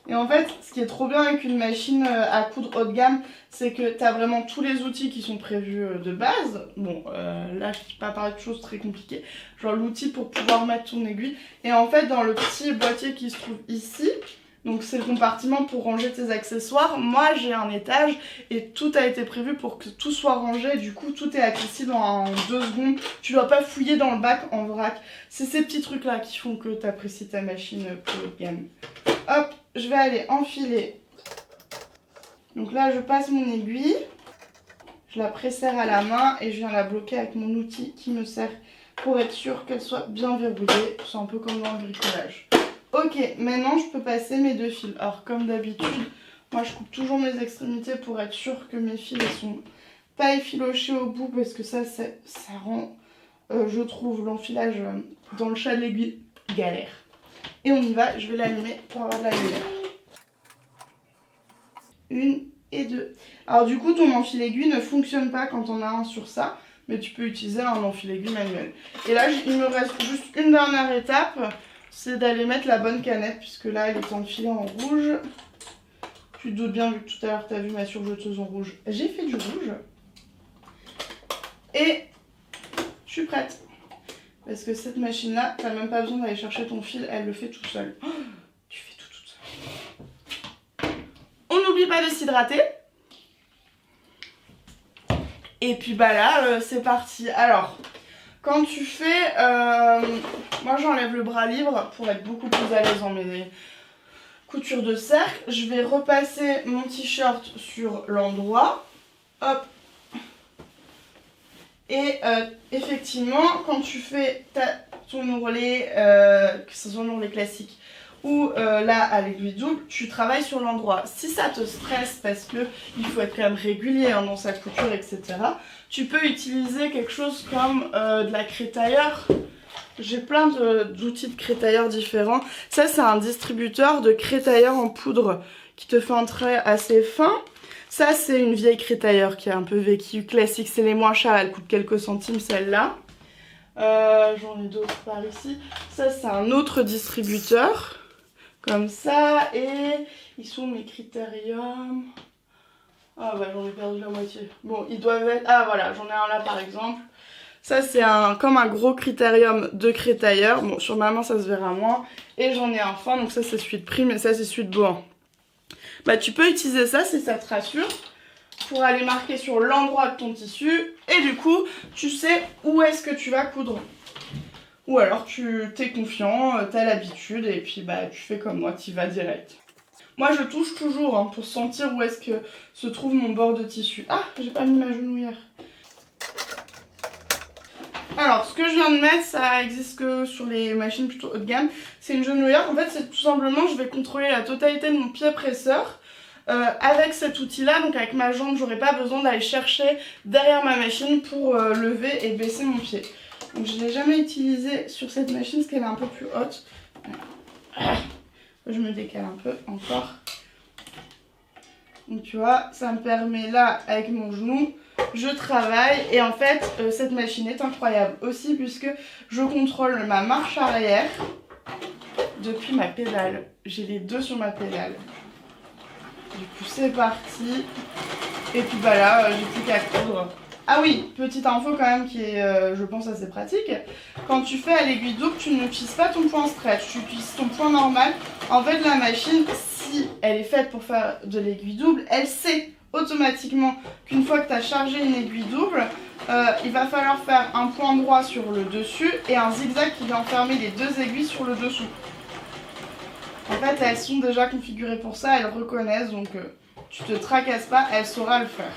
Et en fait, ce qui est trop bien avec une machine à coudre haut de gamme, c'est que tu as vraiment tous les outils qui sont prévus de base. Bon, là, je ne vais pas parler de choses très compliquées. Genre l'outil pour pouvoir mettre ton aiguille. Et en fait, dans le petit boîtier qui se trouve ici, donc c'est le compartiment pour ranger tes accessoires. Moi, j'ai un étage et tout a été prévu pour que tout soit rangé. Du coup, tout est accessible en 2 secondes. Tu ne dois pas fouiller dans le bac en vrac. C'est ces petits trucs-là qui font que tu apprécies ta machine haut de gamme. Hop, je vais aller enfiler Donc là, je passe mon aiguille, je la presserre à la main et je viens la bloquer avec mon outil qui me sert pour être sûr qu'elle soit bien verrouillée. C'est un peu comme dans le bricolage. Ok, maintenant je peux passer mes 2 fils. Alors comme d'habitude, moi je coupe toujours mes extrémités pour être sûr que mes fils ne sont pas effilochés au bout parce que ça rend, je trouve, l'enfilage dans le chat de l'aiguille galère. Et on y va, je vais l'allumer pour avoir de la lumière. 1 et 2. Alors du coup, ton enfile-aiguille ne fonctionne pas quand on a un sur ça, mais tu peux utiliser un enfile-aiguille manuel. Et là, il me reste juste une dernière étape, c'est d'aller mettre la bonne canette, puisque là, elle est enfilée en rouge. Tu te doutes bien, vu que tout à l'heure, tu as vu ma surjeteuse en rouge. J'ai fait du rouge. Et je suis prête. Parce que cette machine-là, tu n'as même pas besoin d'aller chercher ton fil, elle le fait tout seul. Oh, tu fais tout toute seule. On n'oublie pas de s'hydrater. Et puis bah là, c'est parti. Alors, quand tu fais... moi, j'enlève le bras libre pour être beaucoup plus à l'aise dans mes coutures de cercle. Je vais repasser mon t-shirt sur l'endroit. Hop. Et effectivement, quand tu fais ton ourlet, que ce soit un ourlet classique ou là à l'aiguille double, tu travailles sur l'endroit. Si ça te stresse parce que il faut être quand même régulier hein, dans sa couture, etc., tu peux utiliser quelque chose comme de la crétailleur. J'ai plein d'outils de crétailleur différents. Ça, c'est un distributeur de crétailleur en poudre qui te fait un trait assez fin. Ça, c'est une vieille crétailleur qui est un peu vécue, classique. C'est les moins chers, elle coûte quelques centimes, celle-là. J'en ai d'autres par ici. Ça, c'est un autre distributeur. Comme ça. Et ils sont mes critériums. Ah bah, j'en ai perdu la moitié. Bon, ils doivent être... Ah voilà, j'en ai un là, par exemple. Ça, c'est comme un gros critérium de crétailleur. Bon, sur ma main, ça se verra moins. Et j'en ai un fin, donc ça, c'est celui de Prime et ça, c'est celui de Bohan. Bah, tu peux utiliser ça si ça te rassure pour aller marquer sur l'endroit de ton tissu et du coup tu sais où est-ce que tu vas coudre, ou alors tu t'es confiant, t'as l'habitude et puis bah tu fais comme moi, tu vas direct. Moi je touche toujours hein, pour sentir où est-ce que se trouve mon bord de tissu. Ah, j'ai pas mis ma genouillère. Alors, ce que je viens de mettre, ça existe que sur les machines plutôt haut de gamme. C'est une genouillère. En fait, c'est tout simplement, je vais contrôler la totalité de mon pied presseur avec cet outil-là. Donc, avec ma jambe, j'aurai pas besoin d'aller chercher derrière ma machine pour lever et baisser mon pied. Donc, je ne l'ai jamais utilisé sur cette machine parce qu'elle est un peu plus haute. Je me décale un peu encore. Donc, tu vois, ça me permet là, avec mon genou, je travaille et en fait cette machine est incroyable aussi puisque je contrôle ma marche arrière depuis ma pédale. J'ai les deux sur ma pédale. Du coup c'est parti. Et puis bah là j'ai plus qu'à coudre. Ah oui, petite info quand même qui est je pense assez pratique. Quand tu fais à l'aiguille double, tu n'utilises pas ton point stretch, tu utilises ton point normal. En fait la machine, si elle est faite pour faire de l'aiguille double, elle sait automatiquement qu'une fois que tu as chargé une aiguille double, il va falloir faire un point droit sur le dessus et un zigzag qui vient enfermer les deux aiguilles sur le dessous. En fait, elles sont déjà configurées pour ça, elles reconnaissent, donc tu te tracasses pas, elle saura le faire.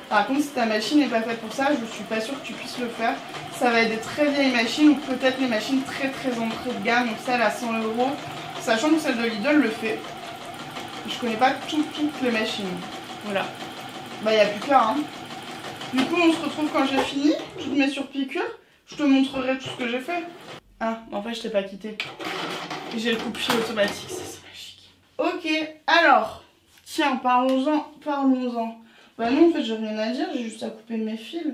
Par contre, si ta machine n'est pas faite pour ça, je suis pas sûre que tu puisses le faire. Ça va être des très vieilles machines ou peut-être les machines très entrée de gamme, donc celle à 100 €, sachant que celle de Lidl le fait. Je connais pas toutes les machines. Voilà. Bah, il n'y a plus qu'à, hein. Du coup, on se retrouve quand j'ai fini. Je te mets sur piqûre. Je te montrerai tout ce que j'ai fait. Ah, en fait, je t'ai pas quitté. J'ai le coupe-fil automatique, ça c'est magique. Ok, alors. Tiens, parlons-en. Bah non, en fait, j'ai rien à dire. J'ai juste à couper mes fils.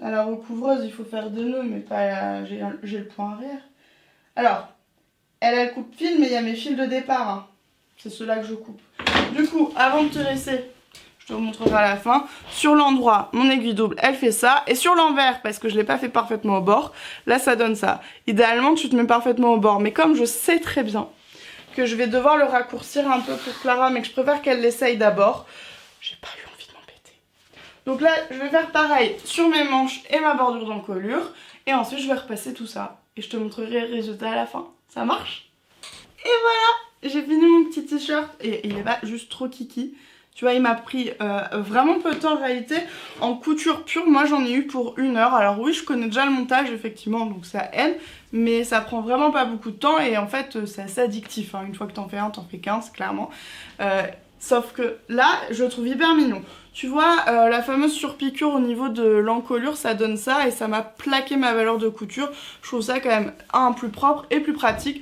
À la recouvreuse, il faut faire 2 nœuds, mais pas... J'ai le point arrière. Alors, elle a le coupe-fil, mais il y a mes fils de départ, hein. C'est ceux-là que je coupe. Du coup, avant de te laisser, je te montrerai à la fin. Sur l'endroit, mon aiguille double, elle fait ça. Et sur l'envers, parce que je ne l'ai pas fait parfaitement au bord, là, ça donne ça. Idéalement, tu te mets parfaitement au bord. Mais comme je sais très bien que je vais devoir le raccourcir un peu pour Clara, mais que je préfère qu'elle l'essaye d'abord, j'ai pas eu envie de m'embêter. Donc là, je vais faire pareil sur mes manches et ma bordure d'encolure. Et ensuite, je vais repasser tout ça. Et je te montrerai le résultat à la fin. Ça marche? Et voilà! J'ai fini mon petit t-shirt et il est pas juste trop kiki. Tu vois, il m'a pris vraiment peu de temps en réalité. En couture pure, moi j'en ai eu pour 1 heure. Alors oui, je connais déjà le montage effectivement, donc ça aide. Mais ça prend vraiment pas beaucoup de temps et en fait c'est assez addictif. Hein. Une fois que t'en fais un, t'en fais 15 clairement. Sauf que là, je le trouve hyper mignon. Tu vois, la fameuse surpiqûre au niveau de l'encolure, ça donne ça et ça m'a plaqué ma valeur de couture. Je trouve ça quand même, plus propre et plus pratique.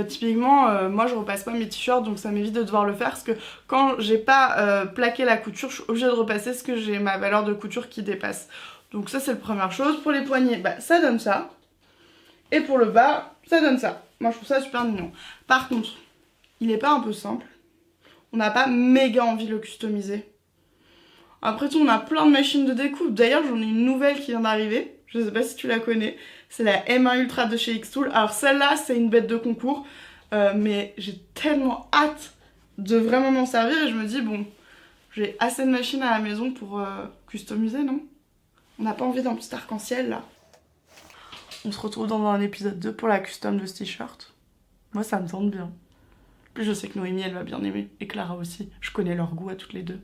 Typiquement, moi je repasse pas mes t-shirts, donc ça m'évite de devoir le faire parce que quand j'ai pas plaqué la couture, je suis obligée de repasser parce que j'ai ma valeur de couture qui dépasse. Donc ça c'est la première chose. Pour les poignets, bah, ça donne ça. Et pour le bas, ça donne ça. Moi je trouve ça super mignon. Par contre, il est pas un peu simple. On n'a pas méga envie de le customiser. Après tout, on a plein de machines de découpe. D'ailleurs, j'en ai une nouvelle qui vient d'arriver. Je sais pas si tu la connais. C'est la M1 Ultra de chez Xtool. Alors celle-là, c'est une bête de concours. Mais j'ai tellement hâte de vraiment m'en servir. Et je me dis, bon, j'ai assez de machines à la maison pour customiser, non? On n'a pas envie d'un petit arc-en-ciel, là. On se retrouve dans un épisode 2 pour la custom de ce t-shirt. Moi, ça me tente bien. Puis je sais que Noémie, elle va bien aimer. Et Clara aussi. Je connais leur goût à toutes les deux.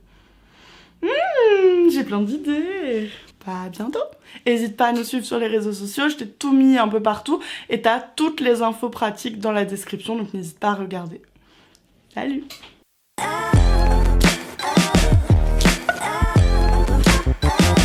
J'ai plein d'idées. Bah, à bientôt. N'hésite pas à nous suivre sur les réseaux sociaux. Je t'ai tout mis un peu partout. Et t'as toutes les infos pratiques dans la description. Donc n'hésite pas à regarder. Salut!